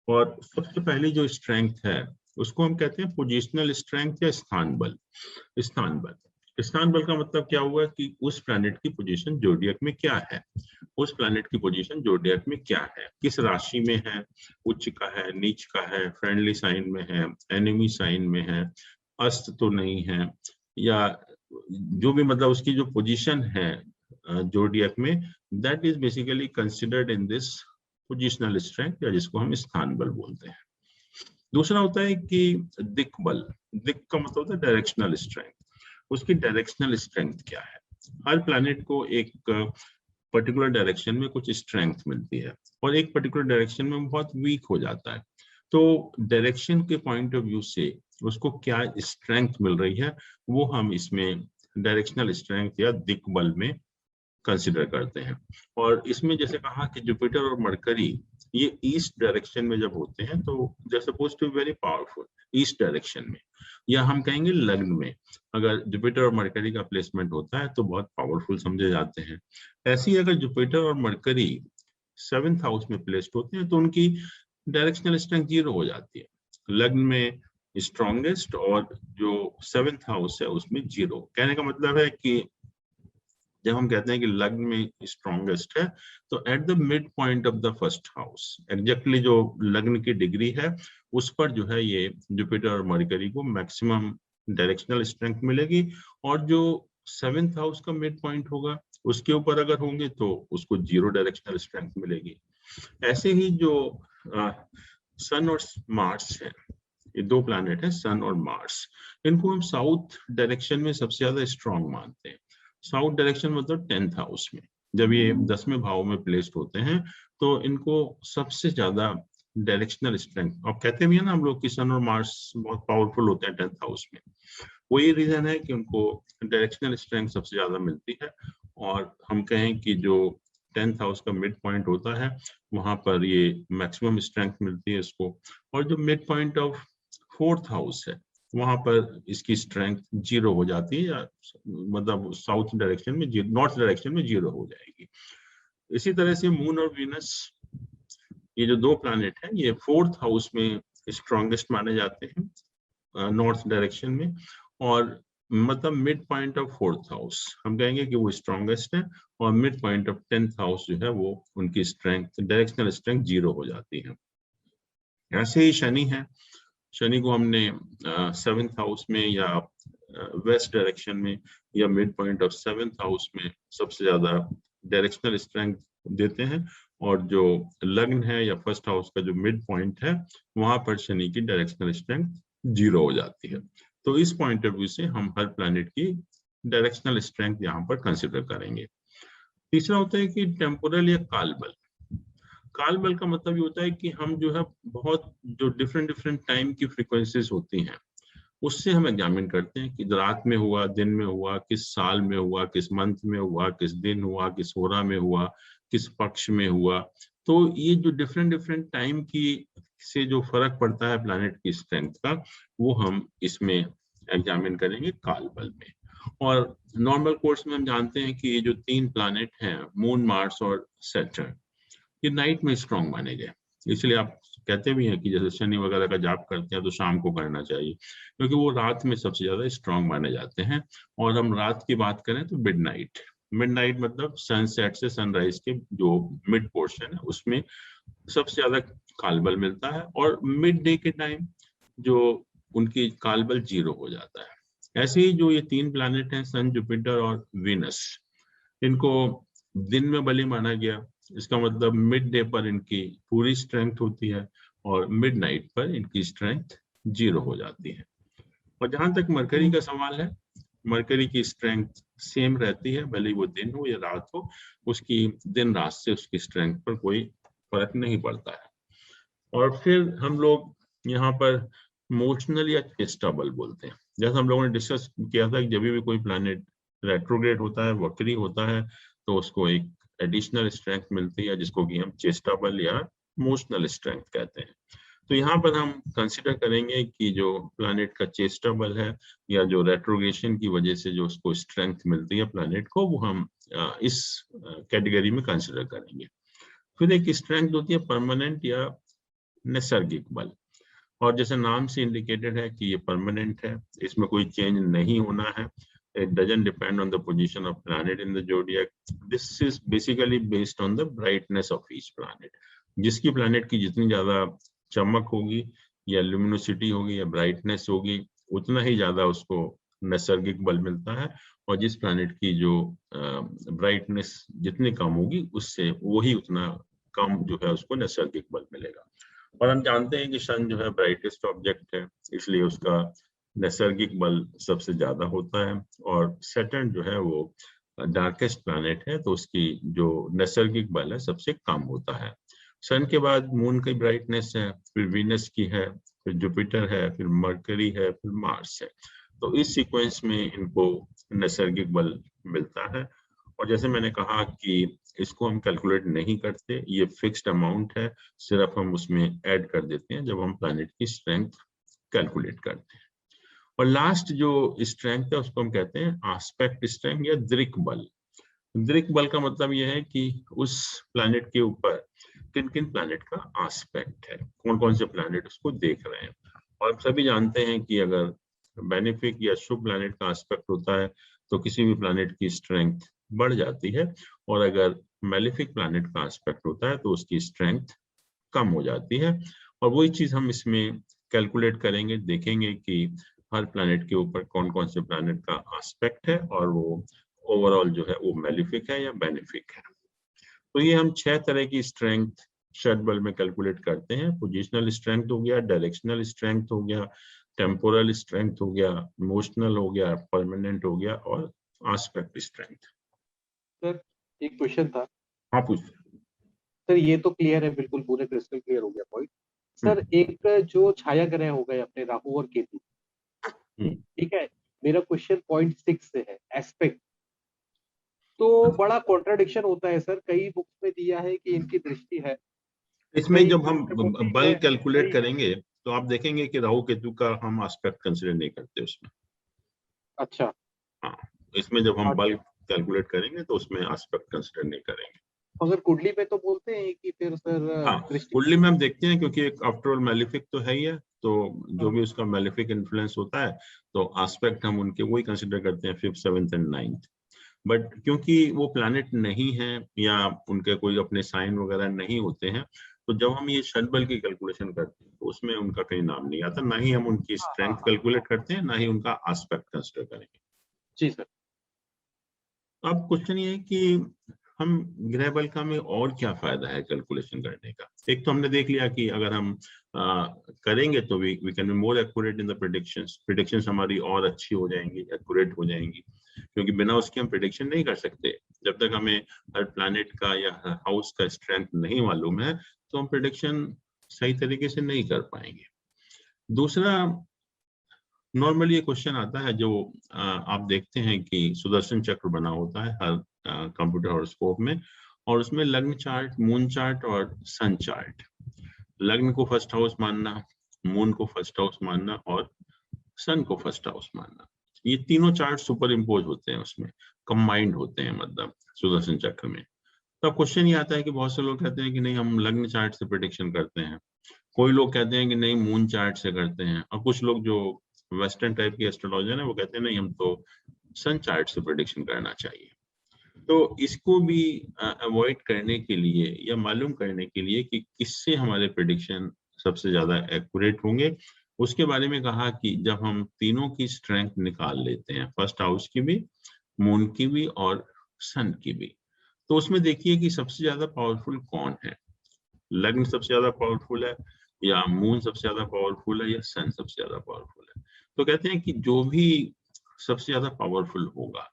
और सबसे पहली जो स्ट्रेंथ है उसको हम कहते हैं पोजिशनल स्ट्रेंथ या स्थान बल। स्थान बल, स्थान बल का मतलब क्या हुआ कि उस प्लैनेट की पोजीशन जोडियक में क्या है, उस प्लैनेट की पोजीशन जोडियक में क्या है, किस राशि में है, उच्च का है, नीच का है, फ्रेंडली साइन में है, एनिमी साइन में है, अस्त तो नहीं है, या जो भी मतलब उसकी जो पोजीशन है जोडियक में, that is basically considered in this positional strength, या जिसको हम स्थान बल बोलते हैं। दूसरा होता है कि दिक् बल। दिक् का मतलब होता है डायरेक्शनल स्ट्रेंथ। उसकी डायरेक्शनल स्ट्रेंथ क्या है? हर प्लैनेट को एक पर्टिकुलर डायरेक्शन में कुछ स्ट्रेंथ मिलती है और एक पर्टिकुलर डायरेक्शन में बहुत वीक हो जाता है। तो डायरेक्शन के पॉइंट ऑफ व्यू से उसको क्या स्ट्रेंथ मिल रही है वो हम इसमें डायरेक्शनल स्ट्रेंथ या दिक् बल में कंसिडर करते हैं। और इसमें जैसे कहा कि जुपिटर और मरकरी ये ईस्ट डायरेक्शन में जब होते हैं तो they are suppose to be very powerful east direction में, या हम कहेंगे लग्न में अगर जुपिटर और मरकरी का प्लेसमेंट होता है तो बहुत पावरफुल समझे जाते हैं। ऐसे ही अगर जुपिटर और मरकरी 7th हाउस में प्लेस्ड होते हैं तो उनकी डायरेक्शनल स्ट्रेंथ 0 हो जाती है। लग्न में स्ट्रॉन्गेस्ट और जो 7th हाउस है उसमें 0। कहने का मतलब है कि जब हम कहते हैं कि लग्न में स्ट्रॉन्गेस्ट है तो at the mid point of the first house, exactly जो लग्न की डिग्री है उस पर जो है ये जुपिटर और मरकरी को मैक्सिमम डायरेक्शनल स्ट्रेंथ मिलेगी, और जो 7th हाउस का मिड पॉइंट होगा उसके ऊपर अगर होंगे तो उसको 0 डायरेक्शनल स्ट्रेंथ मिलेगी। ऐसे ही जो सन और मार्स है, ये दो प्लैनेट है सन और मार्स, इनको हम साउथ डायरेक्शन में सबसे ज्यादा स्ट्रॉन्ग मानते हैं। साउथ डायरेक्शन मतलब 10th हाउस में जब ये 10वें भाव में प्लेस्ड होते हैं तो इनको सबसे ज्यादा डायरेक्शनल स्ट्रेंथ, अब कहते भी है ना हम लोग कि सन और मार्स बहुत पावरफुल होते हैं 10th हाउस में, वही रीजन है कि उनको डायरेक्शनल स्ट्रेंथ सबसे ज्यादा मिलती है। और हम कहें कि जो 10th हाउस का मिड पॉइंट होता है वहां पर ये मैक्सिमम स्ट्रेंथ मिलती है इसको, और जो mid point of 4th house है वहां पर इसकी स्ट्रेंथ 0 हो जाती है, या मतलब साउथ डायरेक्शन में, नॉर्थ डायरेक्शन में 0 हो जाएगी। इसी तरह से मून और वीनस, ये जो दो प्लैनेट हैं ये 4th हाउस में स्ट्रॉन्गेस्ट माने जाते हैं नॉर्थ डायरेक्शन में, और मतलब mid point of 4th house हम कहेंगे कि वो स्ट्रॉन्गेस्ट है, और mid point of 10th house जो है वो उनकी स्ट्रेंथ डायरेक्शनल स्ट्रेंथ 0 हो जाती है। ऐसे ही शनि है, शनि को हमने 7th हाउस में या वेस्ट डायरेक्शन में या mid point of 7th house में सबसे ज्यादा डायरेक्शनल स्ट्रेंथ देते हैं, और जो लग्न है या फर्स्ट हाउस का जो मिड पॉइंट है वहां पर शनि की डायरेक्शनल स्ट्रेंथ 0 हो जाती है। तो इस पॉइंट ऑफ व्यू से हम हर प्लैनेट की डायरेक्शनल स्ट्रेंथ यहाँ पर कंसिडर करेंगे। तीसरा होता है कि टेम्पोरल या काल बल। काल बल का मतलब ये होता है कि हम जो है बहुत जो डिफरेंट टाइम की फ्रीक्वेंसीज होती हैं उससे हम एग्जामिन करते हैं कि रात में हुआ, दिन में हुआ, किस साल में हुआ, किस मंथ में हुआ, किस दिन हुआ, किस होरा में हुआ, किस पक्ष में हुआ। तो ये जो डिफरेंट टाइम की से जो फर्क पड़ता है प्लैनेट की स्ट्रेंथ का वो हम इसमें एग्जामिन करेंगे काल बल में। और नॉर्मल कोर्स में हम जानते हैं कि ये जो 3 प्लैनेट हैं मून, मार्स और सैटर्न, ये नाइट में स्ट्रॉन्ग माने गए। इसलिए आप कहते भी हैं कि जैसे शनि वगैरह का जाप करते हैं तो शाम को करना चाहिए, क्योंकि वो रात में सबसे ज्यादा स्ट्रॉन्ग माने जाते हैं। और हम रात की बात करें तो मिडनाइट, मिडनाइट मतलब सनसेट से सनराइज के जो मिड पोर्शन है उसमें सबसे ज्यादा कालबल मिलता है, और मिड डे के टाइम जो उनकी कालबल 0 हो जाता है। ऐसे ही जो ये 3 प्लैनेट हैं सन, जुपिटर और वीनस, इनको दिन में बलि माना गया। इसका मतलब मिड डे पर इनकी पूरी स्ट्रेंथ होती है और मिडनाइट पर इनकी स्ट्रेंथ 0 हो जाती है। और जहां तक मरकरी का सवाल है, मरकरी की स्ट्रेंथ सेम रहती है भले वो दिन हो या रात हो, उसकी दिन रात से उसकी स्ट्रेंथ पर कोई फर्क नहीं पड़ता है। और फिर हम लोग यहाँ पर मोशनल या चेस्टाबल बोलते हैं। जैसा हम लोगों ने डिस्कस किया था कि जब भी कोई प्लैनेट रेट्रोग्रेड होता है, वक्री होता है, तो उसको एक एडिशनल स्ट्रेंथ मिलती है जिसको कि हम चेस्टाबल या मोशनल स्ट्रेंथ कहते हैं। तो यहाँ पर हम कंसिडर करेंगे कि जो प्लैनेट का चेस्टाबल है या जो रेट्रोग्रेशन की वजह से जो उसको स्ट्रेंथ मिलती है प्लैनेट को, वो हम इस कैटेगरी में कंसिडर करेंगे। फिर एक स्ट्रेंथ होती है परमानेंट या नैसर्गिक बल। और जैसे नाम से इंडिकेटेड है कि ये परमानेंट है, इसमें कोई चेंज नहीं होना है। It doesn't depend on the position of planet in the zodiac. This is basically based on the brightness of each planet. जिसकी planet की जितनी ज्यादा चमक होगी या luminosity होगी या brightness होगी, उतना ही ज्यादा उसको नैसर्गिक बल मिलता है। और जिस planet की जो brightness जितनी कम होगी, उससे वही उतना कम जो है उसको नैसर्गिक बल मिलेगा। और हम जानते हैं कि सन जो है ब्राइटेस्ट ऑब्जेक्ट है, इसलिए उसका नैसर्गिक बल सबसे ज्यादा होता है। और सैटर्न जो है वो डार्केस्ट प्लैनेट है, तो उसकी जो नैसर्गिक बल है सबसे कम होता है। सन के बाद मून की ब्राइटनेस है, फिर वीनस की है, फिर जुपिटर है, फिर मरकरी है, फिर मार्स है। तो इस सीक्वेंस में इनको नैसर्गिक बल मिलता है। और जैसे मैंने कहा कि इसको हम कैलकुलेट नहीं करते, ये फिक्स्ड अमाउंट है, सिर्फ हम उसमें ऐड कर देते हैं जब हम प्लैनेट की स्ट्रेंथ कैलकुलेट करते हैं। और लास्ट जो स्ट्रेंथ है उसको हम कहते हैं एस्पेक्ट स्ट्रेंथ या दृक बल। दृक बल का मतलब यह है कि उस प्लैनेट के ऊपर किन किन प्लैनेट का एस्पेक्ट है, कौन कौन से प्लैनेट उसको देख रहे हैं। और हम सभी जानते हैं कि अगर बेनिफिक या शुभ प्लैनेट का एस्पेक्ट होता है तो किसी भी प्लैनेट की स्ट्रेंथ बढ़ जाती है, और अगर मेलिफिक प्लैनेट का एस्पेक्ट होता है तो उसकी स्ट्रेंथ कम हो जाती है। और वही चीज हम इसमें कैलकुलेट करेंगे, देखेंगे कि हर प्लैनेट के ऊपर कौन कौन से प्लैनेट का एस्पेक्ट है और वो ओवरऑल जो है वो मेलिफिक है या बेनिफिक है। तो ये हम 6 तरह की स्ट्रेंथ षट बल में कैलकुलेट करते हैं। पोजिशनल स्ट्रेंथ हो गया, डायरेक्शनल स्ट्रेंथ हो गया, टेम्पोरल स्ट्रेंथ हो गया, इमोशनल हो गया, परमानेंट हो गया, और एस्पेक्ट स्ट्रेंथ। सर एक क्वेश्चन था। हाँ पूछ। सर ये तो क्लियर है, बिल्कुल पूरे क्रिस्टल क्लियर हो गया पॉइंट। सर एक जो छाया ग्रह हो गए अपने राहु और केतु, ठीक है, मेरा क्वेश्चन पॉइंट 6 से है एस्पेक्ट। तो बड़ा कॉन्ट्राडिक्शन होता है सर, कई बुक्स में दिया है कि इनकी दृष्टि है, इसमें कई जब हम प्रकृति बल है, कैलकुलेट कई... करेंगे तो आप देखेंगे कि राहु केतु का हम एस्पेक्ट कंसीडर नहीं करते उसमें। अच्छा। हाँ, इसमें जब हम बल अच्छा, कैलकुलेट करेंगे तो उसमें एस्पेक्ट कंसीडर नहीं करेंगे। मगर कुंडली में तो बोलते हैं कि फिर सर हाँ, दृष्टि... कुंडली में हम देखते हैं क्योंकि एक आफ्टर ऑल मेलिफिक तो है ही है, तो जो हाँ, भी उसका मेलिफिक इन्फ्लुएंस होता है तो एस्पेक्ट हम उनके वही कंसीडर करते हैं, 5th 7th and 9th। But क्योंकि वो प्लैनेट नहीं है या उनके कोई अपने साइन वगैरह नहीं होते हैं, तो जब हम ये षट बल की कैलकुलेशन करते हैं तो उसमें उनका कहीं नाम नहीं आता, ना ही हम उनकी हाँ, स्ट्रेंथ हाँ, कैलकुलेट करते हैं, ना ही उनका एस्पेक्ट कंसीडर करेंगे। जी सर। अब क्वेश्चन ये है कि हम ग्रह बल का हमें और क्या फायदा है कैलकुलेशन करने का। एक तो हमने देख लिया कि अगर हम करेंगे तो we can be more accurate in the predictions हमारी और अच्छी हो जाएंगी, एक्यूरेट हो जाएंगी, क्योंकि बिना उसके हम प्रिडिक्शन नहीं कर सकते। जब तक हमें हर प्लैनेट का या हर हाउस का स्ट्रेंथ नहीं मालूम है तो हम प्रिडिक्शन सही तरीके से नहीं कर पाएंगे। दूसरा, नॉर्मली ये क्वेश्चन आता है जो आप देखते हैं कि सुदर्शन चक्र बना होता है हर कंप्यूटर हॉरोस्कोप में, और उसमें लग्न चार्ट, मून चार्ट और सन चार्ट। लग्न को फर्स्ट हाउस मानना, मून को फर्स्ट हाउस मानना और सन को फर्स्ट हाउस मानना, ये तीनों चार्ट सुपर इम्पोज होते हैं, उसमें कंबाइंड होते हैं, मतलब सुदर्शन चक्र में। तो क्वेश्चन ये आता है कि बहुत से लोग कहते हैं कि नहीं हम लग्न चार्ट से प्रेडिक्शन करते हैं, कोई लोग कहते हैं कि नहीं मून चार्ट से करते हैं, और कुछ लोग जो वेस्टर्न टाइप की एस्ट्रोलॉजर है वो कहते हैं नहीं हम तो सन चार्ट से प्रेडिक्शन करना चाहिए। तो इसको भी अवॉइड करने के लिए या मालूम करने के लिए कि किससे हमारे प्रेडिक्शन सबसे ज्यादा एक्यूरेट होंगे, उसके बारे में कहा कि जब हम तीनों की स्ट्रेंथ निकाल लेते हैं, फर्स्ट हाउस की भी, मून की भी और सन की भी, तो उसमें देखिए कि सबसे ज्यादा पावरफुल कौन है। लग्न सबसे ज्यादा पावरफुल है या मून सबसे ज्यादा पावरफुल है या सन सबसे ज्यादा पावरफुल है। तो कहते हैं कि जो भी सबसे ज्यादा पावरफुल होगा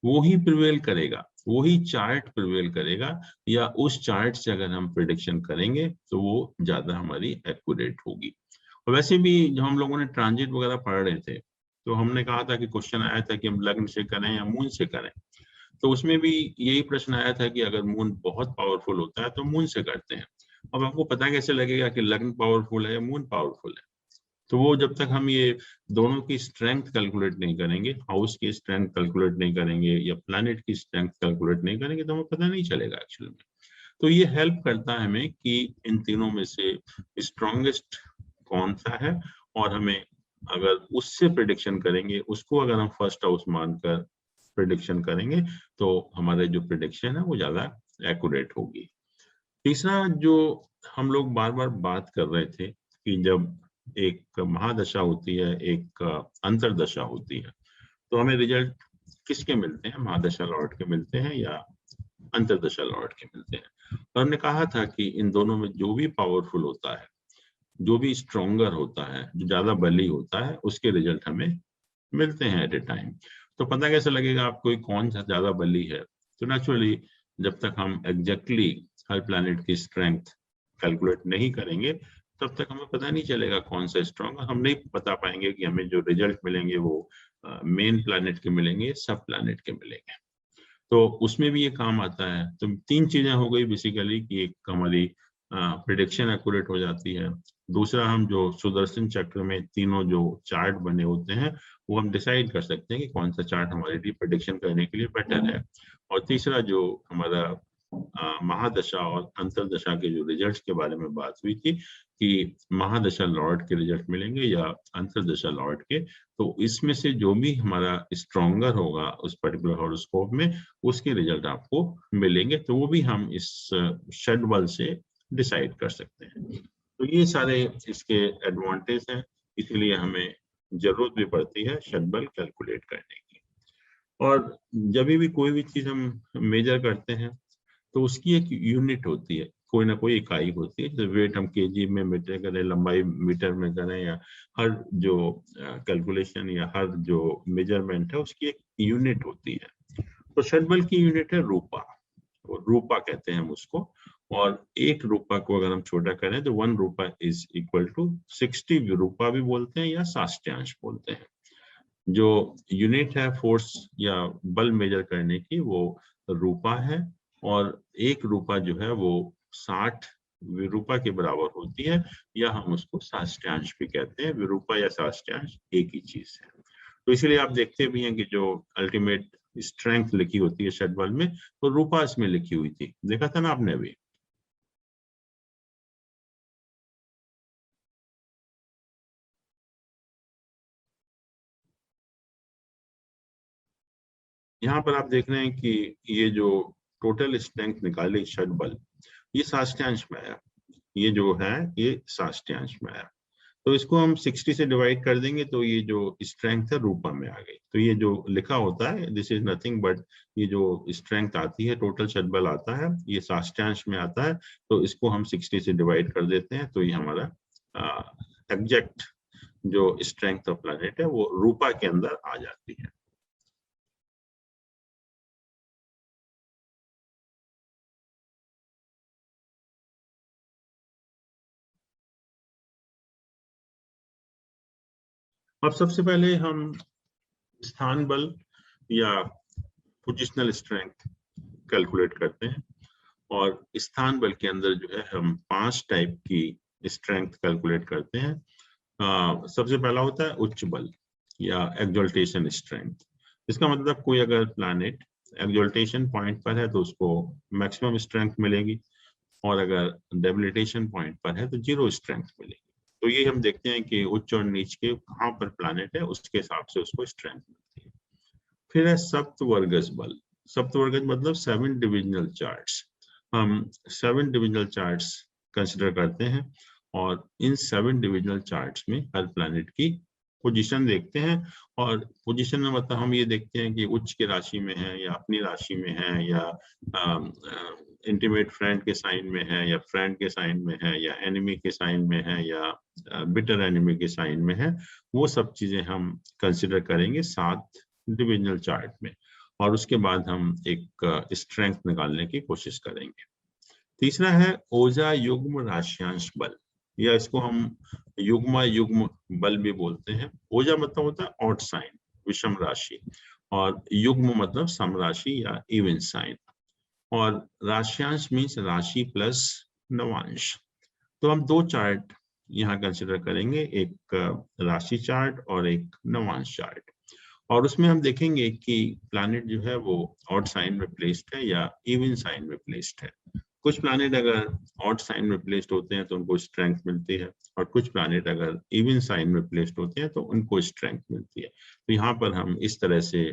वो ही प्रिवेल करेगा, वो ही चार्ट प्रिवेल करेगा, या उस चार्ट से अगर हम प्रिडिक्शन करेंगे तो वो ज्यादा हमारी एक्यूरेट होगी। और वैसे भी जब हम लोगों ने ट्रांजिट वगैरह पढ़ रहे थे तो हमने कहा था कि क्वेश्चन आया था कि हम लग्न से करें या मून से करें, तो उसमें भी यही प्रश्न आया था कि अगर मून बहुत पावरफुल होता है तो मून से करते हैं। अब आपको पता कैसे लगेगा कि लग्न पावरफुल है या मून पावरफुल है? तो वो जब तक हम ये दोनों की स्ट्रेंथ कैलकुलेट नहीं करेंगे, हाउस की स्ट्रेंथ कैलकुलेट नहीं करेंगे या प्लैनेट की स्ट्रेंथ कैलकुलेट नहीं करेंगे, तो हमें पता नहीं चलेगा एक्चुअली में। तो ये हेल्प करता है हमें कि इन तीनों में से स्ट्रॉन्गेस्ट कौन सा है, और हमें अगर उससे प्रिडिक्शन करेंगे, उसको अगर हम फर्स्ट हाउस मानकर प्रिडिक्शन करेंगे तो हमारे जो प्रिडिक्शन है वो ज्यादा एक्यूरेट होगी। तीसरा जो हम लोग बार बार बात कर रहे थे कि जब एक महादशा होती है, एक अंतरदशा होती है, तो हमें रिजल्ट किसके मिलते हैं, महादशा लॉर्ड के मिलते हैं या अंतरदशा लॉर्ड के मिलते हैं। और हमने कहा था कि इन दोनों में जो भी पावरफुल होता है, जो भी स्ट्रोंगर होता है, जो ज्यादा बली होता है, उसके रिजल्ट हमें मिलते हैं एट ए टाइम। तो पता कैसे लगेगा आपको कौन सा ज्यादा बली है? तो नेचुरली जब तक हम एग्जैक्टली हर प्लैनेट की स्ट्रेंथ कैलकुलेट नहीं करेंगे, तब तक हमें पता नहीं चलेगा कौन सा स्ट्रॉन्ग। हम नहीं बता पाएंगे कि हमें जो रिजल्ट मिलेंगे वो मेन प्लैनेट के मिलेंगे, सब प्लैनेट के मिलेंगे। तो उसमें भी ये काम आता है। तो तीन चीजें हो गई बेसिकली कि एक हमारी प्रिडिक्शन एक्यूरेट हो जाती है, दूसरा हम जो सुदर्शन चक्र में तीनों जो चार्ट बने होते हैं वो हम डिसाइड कर सकते हैं कि कौन सा चार्ट हमारे लिए प्रिडिक्शन करने के लिए बेटर है, और तीसरा जो हमारा महादशा और अंतरदशा के जो रिजल्ट्स के बारे में बात हुई थी कि महादशा लॉर्ड के रिजल्ट मिलेंगे या अंतरदशा लॉर्ड के, तो इसमें से जो भी हमारा स्ट्रॉन्गर होगा उस पर्टिकुलर हॉरोस्कोप में, उसके रिजल्ट आपको मिलेंगे। तो वो भी हम इस शेड्यूल से डिसाइड कर सकते हैं। तो ये सारे इसके एडवांटेज हैं, इसीलिए हमें जरूरत भी पड़ती है शेड्यूल कैलकुलेट करने की। और जब भी कोई भी चीज हम मेजर करते हैं तो उसकी एक यूनिट होती है, कोई ना कोई इकाई होती है। जैसे वेट हम केजी में मीटर करें, लंबाई मीटर में करें, या हर जो कैलकुलेशन या हर जो मेजरमेंट है उसकी एक यूनिट होती है। तो शेड्यूल की यूनिट है रूपा, रूपा कहते हैं हम उसको। और एक रूपा को अगर हम छोटा करें तो 1 रूपा इज इक्वल टू 60 रूपा भी बोलते हैं या साष्ट्यांश बोलते हैं। जो यूनिट है फोर्स या बल मेजर करने की वो रूपा है, और एक रूपा जो है वो 60 विरूपा के बराबर होती है, या हम उसको साष्ट्यांश भी कहते हैं। विरूपा या साष्ट्यांश एक ही चीज है। तो इसलिए आप देखते भी हैं कि जो अल्टीमेट स्ट्रेंथ लिखी होती है शेड्यूल में, तो रूपा इसमें लिखी हुई थी, देखा था ना आपने भी। यहाँ पर आप देख रहे हैं कि ये जो टोटल स्ट्रेंथ निकाली शेड्यूल, ये साष्ट्यांश में आया, ये जो है ये साष्ट्यांश में आया। तो इसको हम 60 से डिवाइड कर देंगे तो ये जो स्ट्रेंथ है रूपा में आ गई। तो ये जो लिखा होता है दिस इज नथिंग बट, ये जो स्ट्रेंथ आती है, टोटल शेड्यूल आता है, ये साष्ट्यांश में आता है। तो इसको हम 60 से डिवाइड कर देते हैं तो ये हमारा एग्जैक्ट जो स्ट्रेंथ ऑफ प्लैनेट है वो रूपा के अंदर आ जाती है। अब सबसे पहले हम स्थान बल या पोजिशनल स्ट्रेंथ कैलकुलेट करते हैं। और स्थान बल के अंदर जो है हम 5 टाइप की स्ट्रेंथ कैलकुलेट करते हैं। सबसे पहला होता है उच्च बल या एक्सल्टेशन स्ट्रेंथ। इसका मतलब कोई अगर प्लैनेट एक्सल्टेशन पॉइंट पर है तो उसको मैक्सिमम स्ट्रेंथ मिलेगी, और अगर डेबिलिटेशन पॉइंट पर है तो 0 स्ट्रेंथ मिलेगी। तो ये हम देखते हैं कि उच्च और नीच के कहाँ पर प्लैनेट है उसके हिसाब से उसको स्ट्रेंथ मिलती है। फिर है सप्तवर्गज बल। सप्तवर्गज मतलब 7 डिविजनल चार्ट्स। हम 7 डिविजनल चार्ट्स कंसिडर करते हैं, और इन 7 डिविजनल चार्ट्स में हर प्लैनेट की पोजीशन देखते हैं। और पोजीशन में मतलब हम ये देखते हैं कि उच्च की राशि में है या अपनी राशि में है, या इंटीमेट फ्रेंड के साइन में है, या फ्रेंड के साइन में है, या एनिमी के साइन में है, या बिटर एनिमी के साइन में है। वो सब चीजें हम कंसिडर करेंगे 7 डिविजनल चार्ट में, और उसके बाद हम एक स्ट्रेंथ निकालने की कोशिश करेंगे। तीसरा है ओजा युग्म राशियांश बल, या इसको हम युग्मा युग्म बल भी बोलते हैं। ओजा मतलब होता है ऑड साइन, विषम राशि, और युग्म मतलब सम राशि या इवन साइन, और राशियांश मीन्स राशि प्लस नवांश। तो हम 2 चार्ट यहाँ कंसिडर करेंगे, एक राशि चार्ट और एक नवांश चार्ट। और उसमें हम देखेंगे कि प्लैनेट जो है वो ऑड साइन में प्लेस्ड है या इवन साइन में प्लेस्ड है। कुछ प्लैनेट अगर ऑड साइन में प्लेस्ड होते हैं तो उनको स्ट्रेंथ मिलती है, और कुछ प्लैनेट अगर इवन साइन में प्लेस्ड होते हैं तो उनको स्ट्रेंथ मिलती है। तो यहाँ पर हम इस तरह से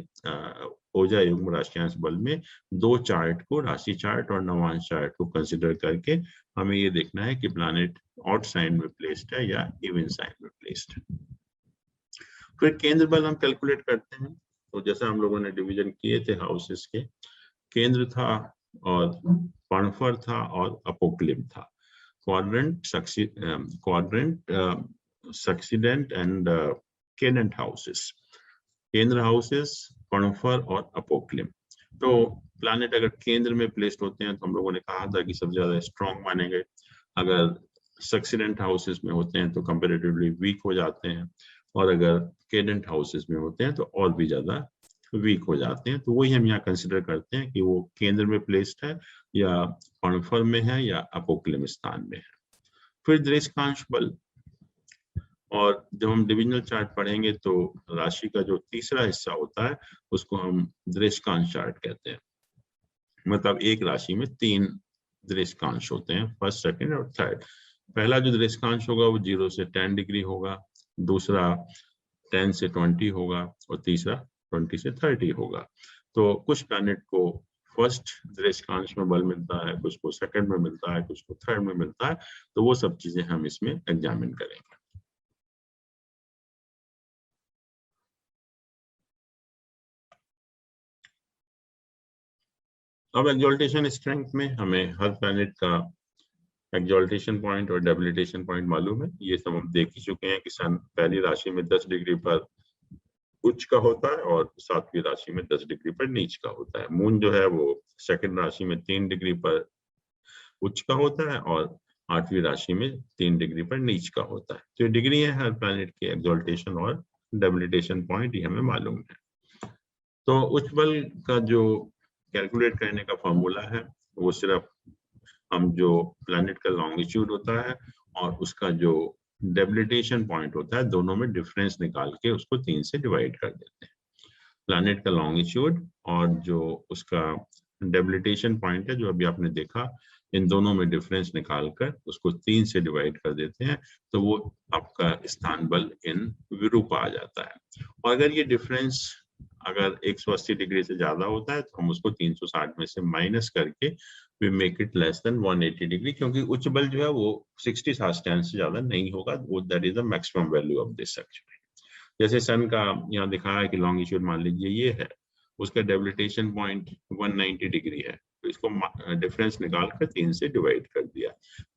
ओजा युग्म राशियांश बल में दो चार्ट को, राशि चार्ट और नवांश चार्ट को कंसिडर करके हमें ये देखना है कि प्लैनेट ऑड साइन में प्लेस्ड है या इवन साइन में प्लेस्ड है। फिर केंद्र बल हम कैलकुलेट करते हैं। तो जैसा हम लोगों ने डिवीजन किए थे हाउसेस के, केंद्र था और पर्णफर था और अपोक्लिम था, क्वाड्रेंट, सक्सीडेंट एंड केडेंट हाउसेस, केंद्र हाउसेस, पर्णफर और अपोक्लिम। तो प्लैनेट अगर केंद्र में प्लेस्ड होते हैं तो हम लोगों ने कहा था कि सबसे ज्यादा स्ट्रॉन्ग मानेंगे, अगर सक्सीडेंट हाउसेस में होते हैं तो कंपैरेटिवली वीक हो जाते हैं, और अगर केडेंट हाउसेस में होते हैं तो और भी ज्यादा वीक हो जाते हैं। तो वही हम यहाँ कंसिडर करते हैं कि वो केंद्र में प्लेस्ड है या पर्णफर में है या अपोक्लिम स्थान में है। फिर दृश्यकांश बल, और जब हम डिविजनल चार्ट पढ़ेंगे तो राशि का जो तीसरा हिस्सा होता है उसको हम दृश्यकांश चार्ट कहते हैं। मतलब एक राशि में 3 दृश्यकांश होते हैं, फर्स्ट, सेकंड और थर्ड। पहला जो दृश्यकांश होगा वो 0 से 10 डिग्री होगा, दूसरा 10 से 20 होगा और तीसरा 20 से 30 होगा। तो कुछ प्लैनेट को फर्स्ट दृश्यकांश में बल मिलता है, कुछ को सेकंड में मिलता है, कुछ को थर्ड में मिलता है। तो वो सब चीजें हम इसमें एग्जामिन करेंगे। अब एक्सॉल्टेशन स्ट्रेंथ में हमें हर प्लैनेट का एक्सॉल्टेशन पॉइंट और डेबिलिटेशन पॉइंट मालूम है। ये सब हम देख ही चुके हैं कि सन पहली राशि में 10 डिग्री पर उच्च का होता है और 7वीं राशि में 10 डिग्री पर नीच का होता है। मून जो है वो सेकंड राशि में 3 डिग्री पर उच्च का होता है और 8वीं राशि में 3 डिग्री पर नीच का होता है। तो ये डिग्री है हर प्लैनेट के एक्सॉल्टेशन और डेबिलिटेशन पॉइंट, ये हमें मालूम है। तो उच्च बल का जो कैलकुलेट करने का फॉर्मूला है वो सिर्फ हम जो प्लैनेट का लॉन्गिट्यूड होता है और उसका जो डेबिलिटेशन पॉइंट होता है, दोनों में डिफरेंस निकाल के उसको 3 से डिवाइड कर देते हैं। प्लैनेट का लॉन्गिट्यूड और जो उसका डेबिलिटेशन पॉइंट है जो अभी आपने देखा, इन दोनों में डिफरेंस निकालकर उसको 3 से डिवाइड कर देते हैं, तो वो आपका स्थान बल इन विरूपा आ जाता है। और अगर ये डिफरेंस अगर 180 डिग्री से ज्यादा होता है तो हम उसको 360 में से माइनस करके we make it less than 180 degree, क्योंकि उच्च बल जो है वो 60 सास्टैंड से ज्यादा नहीं होगा, वो that is the maximum value of this actually. जैसे सन का यहाँ दिखाया है कि लॉन्गिट्यूड मान लीजिए ये है, उसका डेबिलिटेशन पॉइंट 190 डिग्री है, तो इसको डिफरेंस निकाल कर 3 से डिवाइड कर दिया,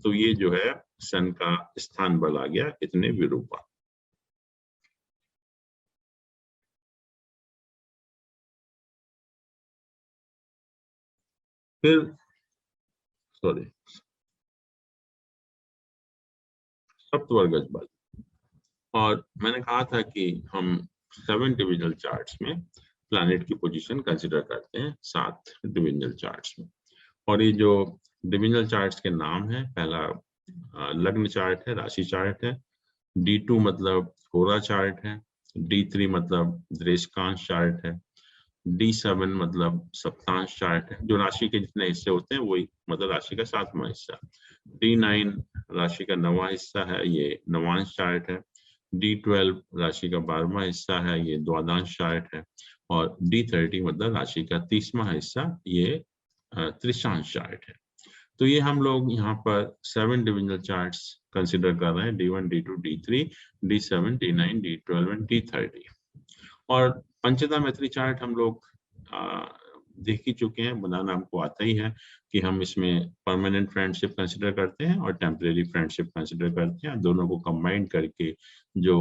तो ये जो है सन का स्थान बल आ गया इतने विरूपा। फिर सप्तवर्गज बल, और मैंने कहा था कि हम 7 डिविजनल चार्ट्स में प्लैनेट की पोजीशन कंसिडर करते हैं 7 डिविजनल चार्ट्स में। और ये जो डिविजनल चार्ट्स के नाम है, पहला लग्न चार्ट है, राशि चार्ट है, D2 मतलब होरा चार्ट है, D3 मतलब दृश्यकांश चार्ट है, D7 मतलब सप्तांश चार्ट है, जो राशि के जितने हिस्से होते हैं वही, मतलब राशि का 7वां हिस्सा। D9 राशि का 9वां हिस्सा है, ये नवांश चार्ट है। D12 राशि का 12वां हिस्सा है, ये द्वादश चार्ट है। और D30 मतलब राशि का 30वां हिस्सा, ये त्रिशांश चार्ट है। तो ये हम लोग यहाँ पर 7 डिविजनल चार्ट्स कंसिडर कर रहे हैं, D1, D2, D3, D7, D9, D12 and D30। और पंचदा मैत्री चार्ट हम लोग देख ही चुके हैं, बनाना हमको आता ही है कि हम इसमें परमानेंट फ्रेंडशिप कंसिडर करते हैं और टेम्परेरी फ्रेंडशिप कंसिडर करते हैं। दोनों को कंबाइन करके जो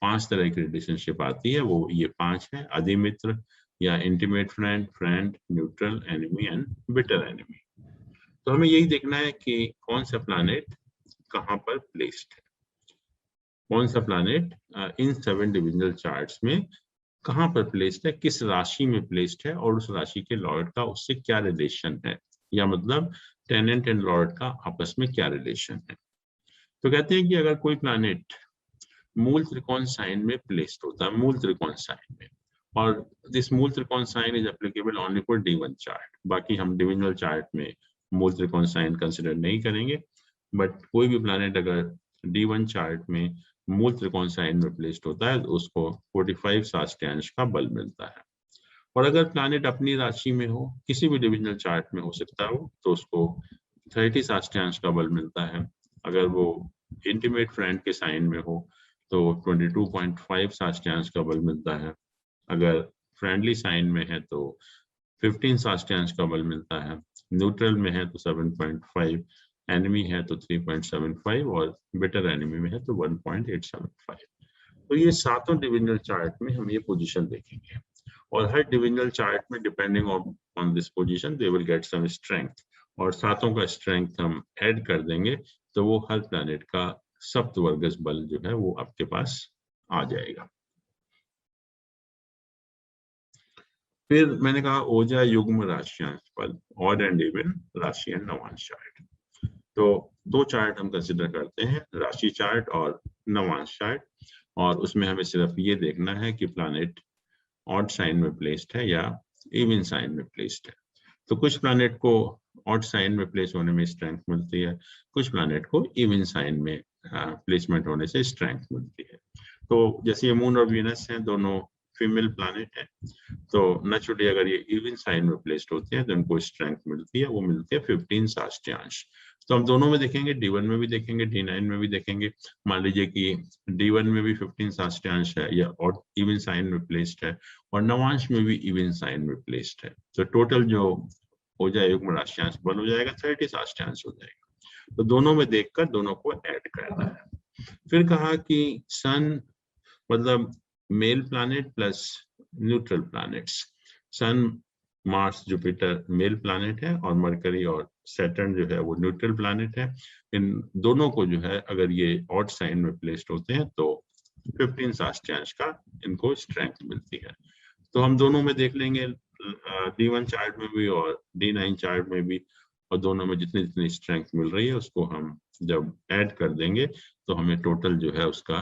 5 तरह की रिलेशनशिप आती है वो ये 5 है: अधिमित्र या intimate friend, friend, neutral, enemy and bitter enemy. तो हमें यही देखना है कि कौन सा प्लैनेट कहाँ पर प्लेस्ड है, कौन सा प्लैनेट इन 7 डिविजनल चार्ट्स में कहाँ पर प्लेस्ड है, किस राशि में प्लेस्ड है, और उस राशि के लॉर्ड का उससे क्या रिलेशन है, या मतलब टेनेंट एंड लॉर्ड का आपस में क्या रिलेशन है। तो कहते हैं कि अगर कोई प्लैनेट मूल त्रिकोण साइन में प्लेस्ड होता है, मूल त्रिकोण साइन में, और दिस मूल त्रिकोण sign is applicable only for D1 chart, बाकी हम डिविजनल चार्ट में मूल त्रिकोण साइन कंसिडर नहीं करेंगे, बट कोई भी प्लैनेट अगर D1 चार्ट में मूल त्रिकोण साइन में प्लेस्ड होता है तो उसको 45 साष्टांश का बल मिलता है। और अगर प्लैनेट अपनी राशि में हो, किसी भी डिविजनल चार्ट में हो सकता हो, तो उसको 30 साष्टांश का बल मिलता है। अगर वो इंटीमेट फ्रेंड के साइन में हो तो 22.5 साष्टांश का बल मिलता है। अगर फ्रेंडली साइन में है तो 15 साष्टांश का बल मिलता है। न्यूट्रल में है तो 7.5, एनिमी है तो 3.75 और बिटर एनिमी में है तो 1.875। तो ये सातों डिविजनल चार्ट में हम ये पोजीशन देखेंगे और हर डिविजनल चार्ट में depending on this position they will get some strength, और सातों का स्ट्रेंथ हम ऐड कर देंगे तो वो हर प्लैनेट का सप्तवर्गज बल जो है वो आपके पास आ जाएगा। फिर मैंने कहा ओजा युग्म राशियांश बल, ऑड एंड इवन राशि एंड नवांश चार्ट। तो दो चार्ट हम कंसिडर करते हैं, राशि चार्ट और नवांश चार्ट, और उसमें हमें सिर्फ ये देखना है कि प्लैनेट ऑड साइन में प्लेस्ड है या इवन साइन में प्लेस्ड है। तो कुछ प्लैनेट को ऑड साइन में प्लेस होने में स्ट्रेंथ मिलती है, कुछ प्लैनेट को इवन साइन में प्लेसमेंट होने से स्ट्रेंथ मिलती है। तो जैसे ये मून और वीनस हैं, दोनों फीमेल प्लैनेट है, तो नेचुरली अगर ये इवन साइन में प्लेस्ड होते हैं तो इनको स्ट्रेंथ मिलती है, वो मिलती है 15 साष्टांश। तो हम दोनों में देखेंगे, D1 में भी देखेंगे, D9 में भी देखेंगे। मान लीजिए कि D1 में भी 15 साष्टांश है या और इवन साइन में प्लेस्ड है, और नवांश में भी इवन साइन में प्लेस्ड है, तो टोटल जो हो जाए युग्म राशियांश बल हो जाएगा 30 साष्टांश हो जाएगा। तो दोनों में देखकर दोनों को ऐड करना है। फिर कहा कि सन मतलब male planet plus neutral planets, sun Mars Jupiter male planet है और मरकरी और सैटर्न जो है वो न्यूट्रल प्लैनेट है। इन दोनों को जो है अगर ये ऑड साइन में प्लेस्ड होते हैं तो 15 साष्टांश का इनको स्ट्रेंथ मिलती है। तो हम दोनों में देख लेंगे, D1 चार्ट में भी और D9 चार्ट में भी, और दोनों में जितनी जितनी स्ट्रेंथ मिल रही है उसको हम जब ऐड कर देंगे तो हमें टोटल जो है उसका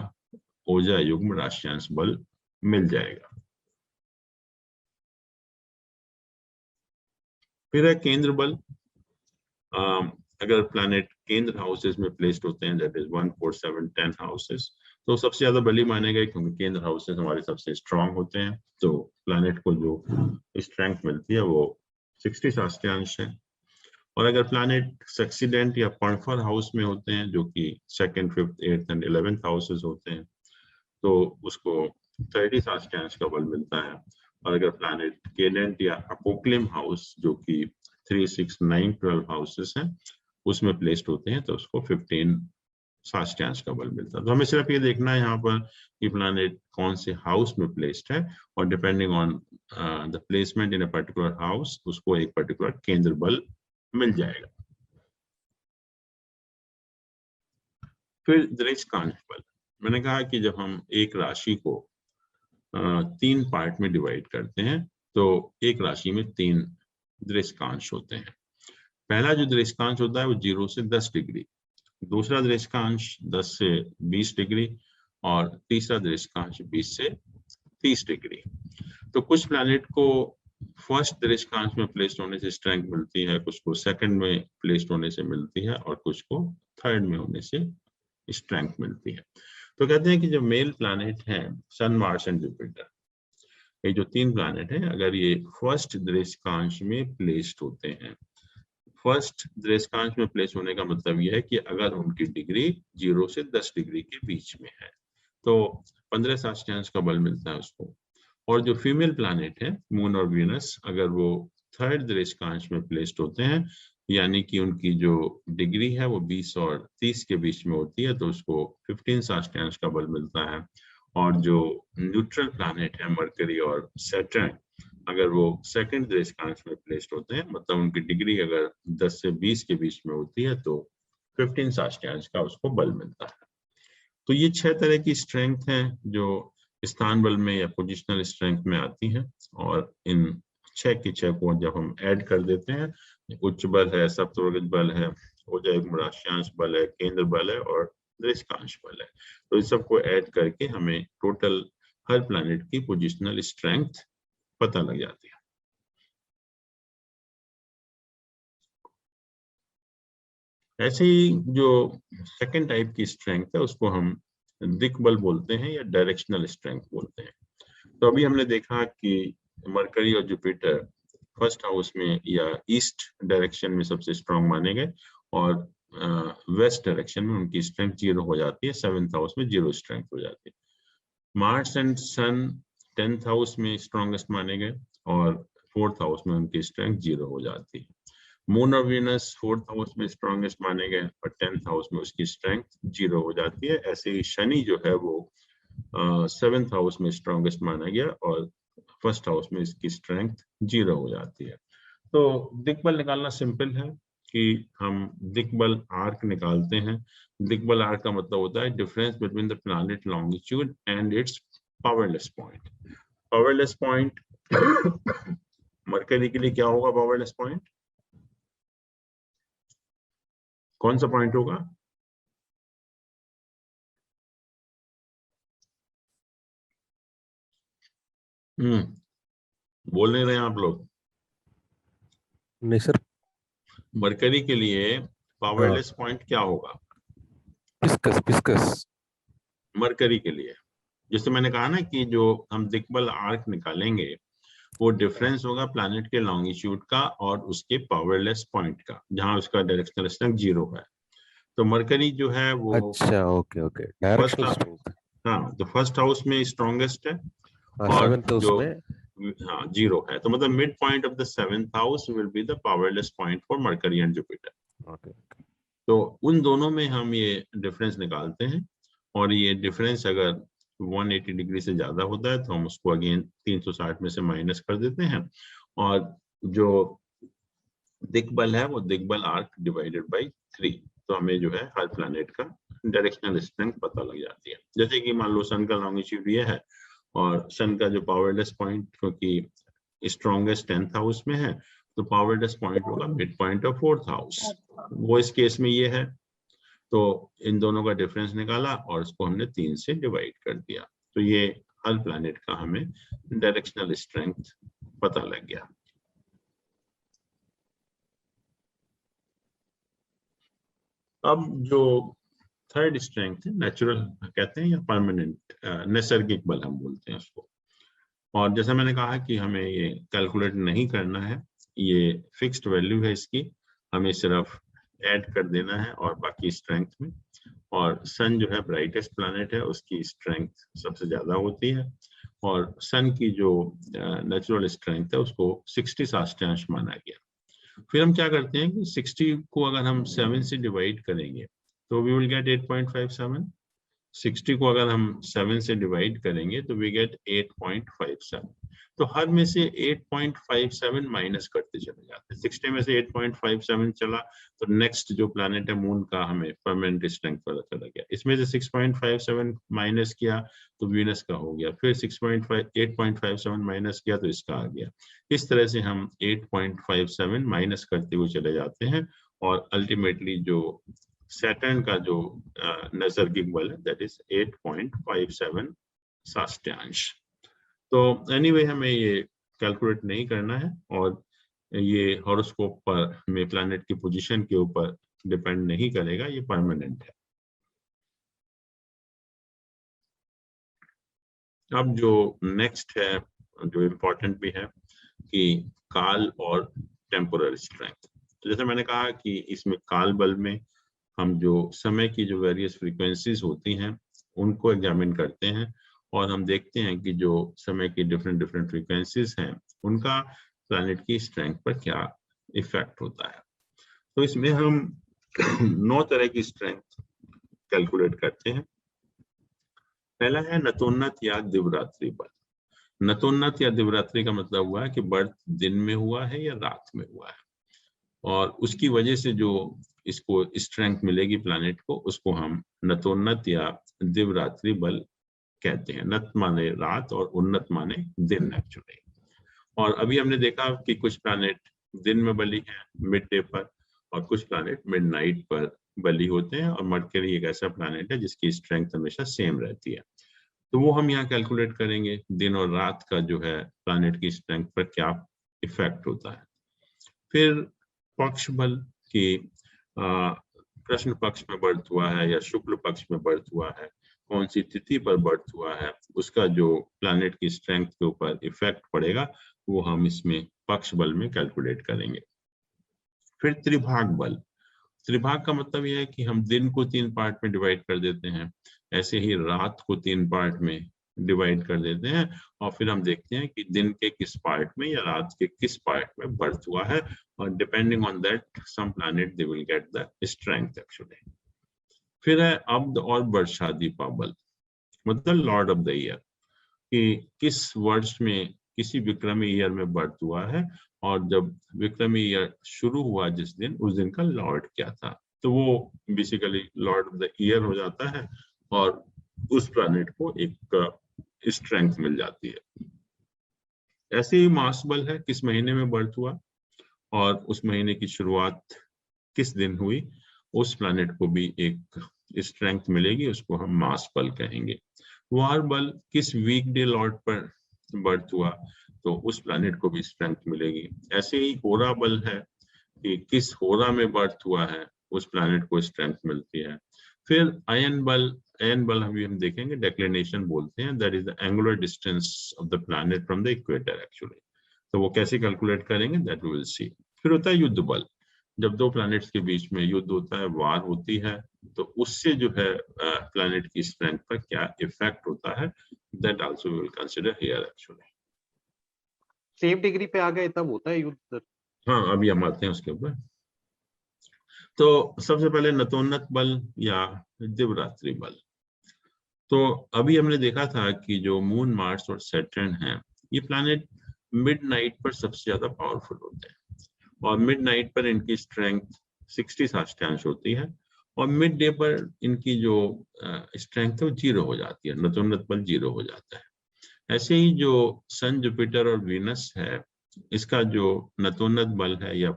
ओजा युग्म राशियांश बल मिल जाएगा। फिर है केंद्र बल। अगर प्लैनेट केंद्र हाउसेस में प्लेस्ड होते हैं, दैट इज 1, 4, 7, 10 हाउसेस, तो सबसे ज्यादा बली माने गए क्योंकि केंद्र हाउसेस हमारे सबसे स्ट्रांग होते हैं। तो प्लैनेट को जो स्ट्रेंथ मिलती है वो 60 साष्टांश है। और अगर प्लैनेट सक्सीडेंट या पर्फर हाउस में होते हैं, जो कि 2nd, 5th, 8th and 11th houses होते हैं, तो उसको 30 साष्टांश का बल मिलता है। और अगर प्लैनेट केडेंट या अपोक्लिम हाउस, जो कि 3, 6, 9, 12 हाउसेस हैं, उसमें प्लेस्ड होते हैं तो उसको 15 साष्टांश का बल मिलता है। तो हमें सिर्फ ये देखना है यहाँ पर कि प्लैनेट कौन से हाउस में प्लेस्ड है, और depending on the placement in a particular house उसको एक पर्टिकुलर केंद्र बल मिल जाएगा। फिर दृश्यकांश बल। मैंने कहा कि जब हम एक राशि को 3 पार्ट में डिवाइड करते हैं तो एक राशि में 3 दृश्यकांश होते हैं। पहला जो दृश्यकांश होता है वो 0 से 10 डिग्री, दूसरा दृश्यकांश 10 से 20 डिग्री, और तीसरा दृश्यकांश 20 से 30 डिग्री। तो कुछ प्लैनेट को फर्स्ट दृश्यकांश में प्लेस्ड होने से स्ट्रेंथ मिलती है, कुछ को सेकंड में प्लेस्ड होने से मिलती है, और कुछ को थर्ड में होने से स्ट्रेंथ मिलती है। तो कहते हैं कि जो मेल प्लैनेट हैं, सन, मार्स एंड जुपिटर, ये जो 3 प्लैनेट हैं, अगर ये फर्स्ट दृश्यकांश में प्लेस्ड होते हैं, फर्स्ट दृश्यकांश में प्लेस होने का मतलब यह है कि अगर उनकी डिग्री 0 से 10 डिग्री के बीच में है तो 15 साष्टांश का बल मिलता है उसको। और जो फीमेल प्लैनेट है, मून और वीनस, अगर वो थर्ड दृश्यकांश में प्लेस्ड होते हैं, यानी कि उनकी जो डिग्री है वो 20 और 30 के बीच में होती है, तो उसको 15 साष्टांश का बल मिलता है। और जो न्यूट्रल प्लैनेट है, मरकरी और सैटर्न, अगर वो सेकंड दृश्यकांश में प्लेस्ड होते हैं, मतलब उनकी डिग्री अगर 10 से 20 के बीच में होती है, तो 15 साष्टांश का उसको बल मिलता है। तो ये 6 तरह की स्ट्रेंथ हैं जो स्थान बल में या पोजिशनल स्ट्रेंथ में आती हैं, और इन 6 की 6 को जब हम ऐड कर देते हैं, उच्च बल है, सप्तवर्गज बल है, ओजा युग्म राशियांश बल है, केंद्र बल है और दृश्यकांश बल है, तो इस सबको ऐड करके हमें टोटल हर प्लैनेट की पोजिशनल स्ट्रेंथ पता लग जाती है। ऐसे ही जो सेकंड टाइप की स्ट्रेंथ है उसको हम दिक्बल बोलते हैं या डायरेक्शनल स्ट्रेंथ बोलते हैं। तो अभी हमने देखा कि मरकरी और जुपिटर फर्स्ट हाउस में या ईस्ट डायरेक्शन में सबसे स्ट्रांग माने गए और वेस्ट डायरेक्शन में उनकी स्ट्रेंथ 0 हो जाती है, 7th हाउस में 0 स्ट्रेंथ हो जाती है। Mars and Sun 10th house में स्ट्रॉन्गेस्ट माने गए और 4th हाउस में उनकी स्ट्रेंथ 0 हो जाती है। मून और वीनस 4th हाउस में स्ट्रॉन्गेस्ट माने गए और 10th हाउस में उसकी स्ट्रेंथ 0 हो जाती है। ऐसे ही शनि जो है वो 7th हाउस में स्ट्रॉन्गेस्ट माना गया और फर्स्ट हाउस में इसकी स्ट्रेंथ 0 हो जाती है। तो दिक्बल निकालना सिंपल है कि हम दिक्बल आर्क निकालते हैं। दिक्बल आर्क का मतलब होता है difference between the planet longitude and it's powerless point. Powerless point mercury के लिए क्या होगा? पावरलेस पॉइंट कौन सा पॉइंट होगा? बोल नहीं रहे आप लोग? नहीं सर। मरकरी के लिए पावरलेस पॉइंट क्या होगा? पिस्कस। मरकरी के लिए जैसे मैंने कहा ना कि जो हम दिक्बल आर्क निकालेंगे वो डिफरेंस होगा प्लैनेट के लॉन्गिट्यूड का और उसके पावरलेस पॉइंट का, जहां उसका डायरेक्शनल स्ट्रेंथ 0 है। तो मरकरी जो है वो अच्छा, ओके डायरेक्शनल स्ट्रेंथ। हाँ, तो फर्स्ट हाउस में स्ट्रॉन्गेस्ट है और 7th हाउस जो में 0 है, तो मतलब mid point of the 7th house will be the powerless point for mercury and Jupiter. Okay. तो उन दोनों में हम ये डिफरेंस निकालते हैं और ये डिफरेंस अगर 180 डिग्री से ज्यादा होता है तो हम उसको अगेन 360 में से माइनस कर देते हैं और जो दिक्बल है वो दिक्बल आर्क डिवाइडेड बाय 3, तो हमें जो है हर प्लैनेट का डायरेक्शनल स्ट्रेंथ पता लग जाती है। जैसे कि मान लो सन का लॉन्गिट्यूड ये है और सन का जो पावरलेस पॉइंट क्योंकि स्ट्रॉन्गेस्ट 10th हाउस में है तो पावरलेस पॉइंट होगा mid point of 4th house, वो इस केस में ये है। तो इन दोनों का डिफरेंस निकाला और इसको हमने 3 से डिवाइड कर दिया, तो ये हर प्लैनेट का हमें डायरेक्शनल स्ट्रेंथ पता लग गया। अब जो थर्ड स्ट्रेंथ है नेचुरल कहते हैं या परमानेंट, नैसर्गिक बल हम बोलते हैं उसको। और जैसा मैंने कहा कि हमें ये कैलकुलेट नहीं करना है, ये फिक्स्ड वैल्यू है इसकी, हमें सिर्फ ऐड कर देना है और बाकी स्ट्रेंथ में। और सन जो है ब्राइटेस्ट प्लैनेट है, उसकी स्ट्रेंथ सबसे ज्यादा होती है और सन की जो नेचुरल स्ट्रेंथ है उसको 60 साष्टांश माना गया। फिर हम क्या करते हैं कि 60 को अगर हम 7 से डिवाइड करेंगे तो वी विल गेट 8.57। 60 को अगर हम 7 से डिवाइड करेंगे तो वी गेट 8.57। तो हर में से 8.57 माइनस करते चले जाते हैं। 60 में से 8.57 चला तो नेक्स्ट जो प्लैनेट है मून का हमें परमानेंट स्ट्रेंथ पता चला गया। इसमें से 6.57 माइनस किया तो वीनस का हो गया, फिर 8.57 माइनस किया तो इसका आ गया। इस तरह से हम 8.57 माइनस करते हुए चले जाते हैं और अल्टीमेटली जो सैटर्न का जो नैसर्गिक बल है दैट इज 8.57 साष्टांश। तो एनीवे हमें ये कैलकुलेट नहीं करना है और ये हॉरोस्कोप पर हमें प्लैनेट की पोजीशन के ऊपर डिपेंड नहीं करेगा, ये परमानेंट है। अब जो नेक्स्ट है जो इम्पोर्टेंट भी है कि काल और टेम्पोरल स्ट्रेंथ। तो जैसे मैंने कहा कि इसमें काल बल में हम जो समय की जो वेरियस फ्रीक्वेंसीज होती हैं उनको एग्जामिन करते हैं और हम देखते हैं कि जो समय की डिफरेंट फ्रीक्वेंसीज हैं उनका प्लैनेट की स्ट्रेंथ पर क्या इफेक्ट होता है। तो इसमें हम 9 तरह की स्ट्रेंथ कैलकुलेट करते हैं। पहला है नतोन्नत या दिवरात्रि बल। नतोन्नत या दिवरात्रि का मतलब हुआ है कि बर्थ दिन में हुआ है या रात में हुआ है और उसकी वजह से जो इसको स्ट्रेंथ मिलेगी प्लैनेट को उसको हम नतोन्नत या दिवरात्रि बल कहते हैं। नत माने रात और उन्नत माने दिन एक्चुअली। और अभी हमने देखा कि कुछ प्लैनेट दिन में बली है मिड डे पर और कुछ प्लैनेट मिडनाइट पर बली होते हैं और मरकरी एक ऐसा प्लैनेट है जिसकी स्ट्रेंथ हमेशा सेम रहती है। तो वो हम यहाँ कैलकुलेट करेंगे दिन और रात का जो है प्लैनेट की स्ट्रेंथ पर क्या इफेक्ट होता है। फिर पक्ष बल की कृष्ण पक्ष में बर्थ हुआ है या शुक्ल पक्ष में बर्थ हुआ है, कौन सी तिथि पर बर्थ हुआ है, उसका जो प्लैनेट की स्ट्रेंथ के ऊपर इफेक्ट पड़ेगा वो हम इसमें पक्ष बल में कैलकुलेट करेंगे। फिर त्रिभाग बल। त्रिभाग का मतलब यह है कि हम दिन को 3 पार्ट में डिवाइड कर देते हैं, ऐसे ही रात को 3 पार्ट में डिवाइड कर देते हैं और फिर हम देखते हैं कि दिन के किस पार्ट में या रात के किस पार्ट में बर्थ हुआ है, और depending on that some planet they will get the strength actually. फिर है अब्द और वर्षादीपा बल, मतलब लॉर्ड ऑफ द ईयर, कि किस वर्ष में किसी विक्रमी ईयर में बर्थ हुआ है और जब विक्रमी ईयर शुरू हुआ जिस दिन, उस दिन का लॉर्ड क्या था, तो वो basically Lord of the year हो जाता है और उस प्लैनेट को एक स्ट्रेंथ मिल जाती है। ऐसे ही मास बल है, किस महीने में बर्थ हुआ और उस महीने की शुरुआत किस दिन हुई, उस प्लैनेट को भी एक स्ट्रेंथ मिलेगी, उसको हम मास बल कहेंगे। वार बल, किस वीकडे लॉर्ड पर बर्थ हुआ तो उस प्लैनेट को भी स्ट्रेंथ मिलेगी। ऐसे ही होरा बल है कि किस होरा में बर्थ हुआ है, उस प्लैनेट को स्ट्रेंथ मिलती है। फिर अयन बल, अयन बल हम देखेंगे, डेक्लिनेशन बोलते हैं, that is the angular distance of the planet from the equator actually. तो वो कैसे कैलकुलेट करेंगे दैट वी विल सी। फिर होता है युद्ध बल, जब दो प्लैनेट्स के बीच में युद्ध होता है, वार होती है, तो उससे जो है प्लैनेट की स्ट्रेंथ पर क्या इफेक्ट होता है, that also we will consider here actually. Same degree पे आ गए तब होता है युद्ध। हाँ, अभी हम आते हैं उसके ऊपर। तो सबसे पहले नतोन्नत बल या दिवरात्रि बल। तो अभी हमने देखा था कि जो मून, मार्स और सैटर्न है, ये प्लैनेट मिडनाइट पर सबसे ज्यादा पावरफुल होते हैं और मिडनाइट पर इनकी स्ट्रेंथ 60 साष्टांश होती है और मिड डे पर इनकी जो स्ट्रेंथ है वो 0 हो जाती है, नतोन्नत बल 0 हो जाता है। ऐसे ही जो सन, जुपिटर और वीनस है, इसका जो नतोन्नत बल है या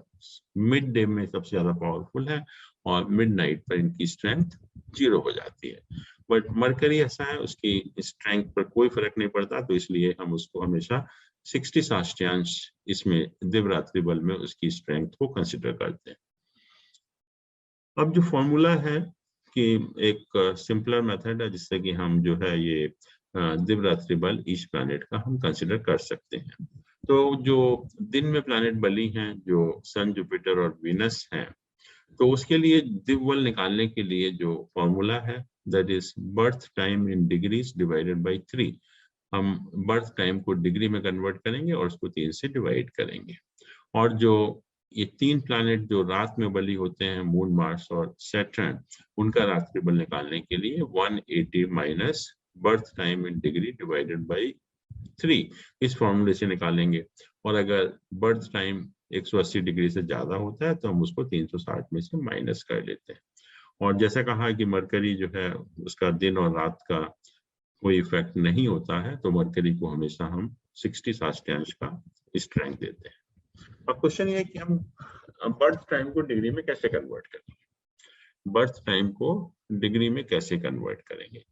मिड डे में सबसे ज्यादा पावरफुल है और मिडनाइट पर इनकी स्ट्रेंथ 0 हो जाती है। बट मरकरी ऐसा है, उसकी स्ट्रेंथ पर कोई फर्क नहीं पड़ता, तो इसलिए हम उसको हमेशा 60 साष्टांश इसमें दिवरात्रि बल में उसकी स्ट्रेंथ को कंसिडर करते हैं। अब जो फॉर्मूला है कि एक सिंपलर मेथड है जिससे कि हम जो है ये दिवरात्रि बल ईच प्लैनेट का हम कंसिडर कर सकते हैं। तो जो दिन में प्लैनेट बली हैं, जो सन, जुपिटर और वीनस हैं, तो उसके लिए दिव बल निकालने के लिए जो फॉर्मूला है that is birth time in degrees divided by 3। हम बर्थ टाइम को डिग्री में कन्वर्ट करेंगे और उसको 3 से डिवाइड करेंगे। और जो ये 3 प्लैनेट जो रात में बली होते हैं, मून, मार्स और सैटर्न, उनका रात्रि बल निकालने के लिए 180 minus birth time in degree divided by 3 इस फॉर्मूले से निकालेंगे। और अगर बर्थ टाइम 180 डिग्री से ज्यादा होता है तो हम उसको 360 में से माइनस कर लेते हैं। और जैसा कहा कि मरकरी जो है उसका दिन और रात का कोई इफेक्ट नहीं होता है, तो मरकरी को हमेशा हम 60 साष्टांश का स्ट्रेंथ देते हैं। अब क्वेश्चन ये है कि हम बर्थ टाइम को डिग्री में कैसे कन्वर्ट करेंगे, बर्थ टाइम को डिग्री में कैसे कन्वर्ट करेंगे।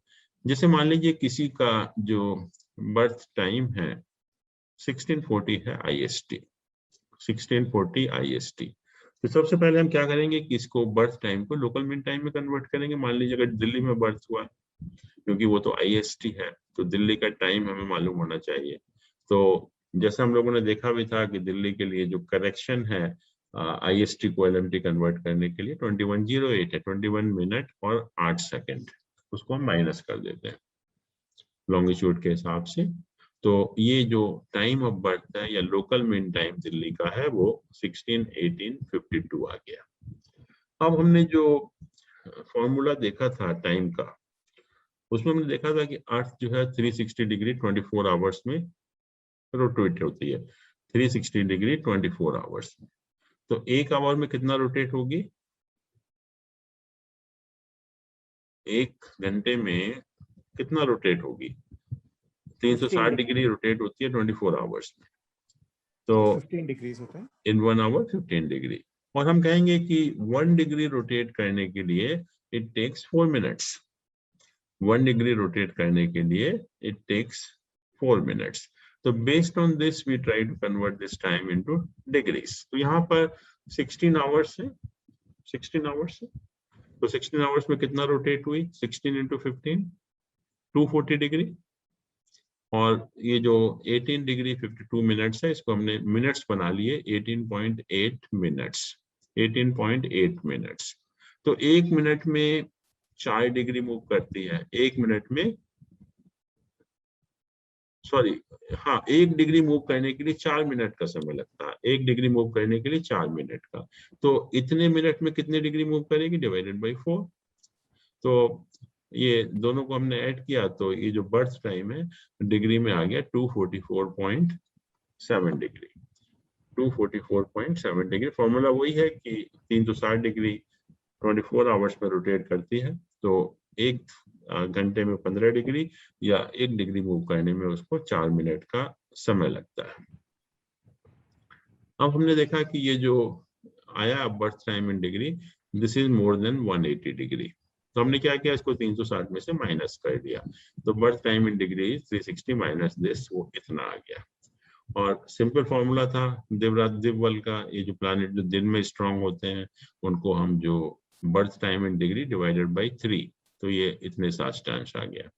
जैसे मान लीजिए किसी का जो बर्थ टाइम है 1640 है IST, 1640 IST, तो सबसे पहले हम क्या करेंगे कि इसको बर्थ टाइम को लोकल मीन टाइम में कन्वर्ट करेंगे। मान लीजिए अगर दिल्ली में बर्थ हुआ, क्योंकि वो तो IST है, तो दिल्ली का टाइम हमें मालूम होना चाहिए। तो जैसा हम लोगों ने देखा भी था कि दिल्ली के लिए जो करेक्शन है IST को LMT कन्वर्ट करने के लिए 2108 है, 21 मिनट और 8 सेकेंड, उसको हम माइनस कर देते हैं लॉन्गिट्यूड के हिसाब से। तो ये जो टाइम ऑफ बर्थ है या लोकल मीन टाइम दिल्ली का है वो 161852 आ गया। अब हमने जो फॉर्मूला देखा था टाइम का, उसमें हमने देखा था कि अर्थ जो है 360 डिग्री 24 आवर्स में रोटेट होती है, 360 डिग्री 24 आवर्स में। तो 1 आवर में कितना रोटेट होगी, 1 घंटे में कितना रोटेट होगी, 360 डिग्री रोटेट होती है 24 आवर्स में, तो 15 डिग्रीज होता है इन 1 आवर 15 डिग्री। और हम कहेंगे कि 1 डिग्री रोटेट करने के लिए it takes 4 minutes, 1 degree rotate करने के लिए इट टेक्स 4 मिनट्स। तो based on this we try to convert this time into degrees. तो यहाँ पर 16 आवर्स है, 16 आवर्स है, तो 16 आवर्स में कितना रोटेट हुई? 16 इंटू 15 240 डिग्री, और ये जो 18 डिग्री 52 मिनट्स है, इसको हमने मिनट्स बना लिए 18.8 मिनट्स, 18.8 मिनट्स। तो 1 मिनट में 4 डिग्री मूव करती है, 1 मिनट में, सॉरी हाँ, 1 डिग्री मूव करने के लिए 4 मिनट का समय लगता है, 1 डिग्री मूव करने के लिए 4 मिनट का। तो इतने मिनट में कितने डिग्री मूव करेगी? Divided by 4। तो ये दोनों को हमने ऐड किया तो ये जो बर्थ टाइम है डिग्री में आ गया 244.7 डिग्री, 244.7 डिग्री। फॉर्मूला वही है कि 360 डिग्री 24 आवर्स में रोटेट करती है, तो 1 घंटे में 15 डिग्री या 1 डिग्री मूव करने में उसको 4 मिनट का समय लगता है। अब हमने देखा कि ये जो आया birth time in degree, this is more than 180 degree. तो हमने क्या किया, इसको 360 में से माइनस कर दिया, तो birth time in degree 360 minus this, वो इतना आ गया। और सिंपल फॉर्मूला था दिव्वल का, ये जो प्लैनेट जो दिन में स्ट्रांग होते हैं उनको हम जो birth time in degree divided by 3, तो ये इतने साष्टांश आ गया।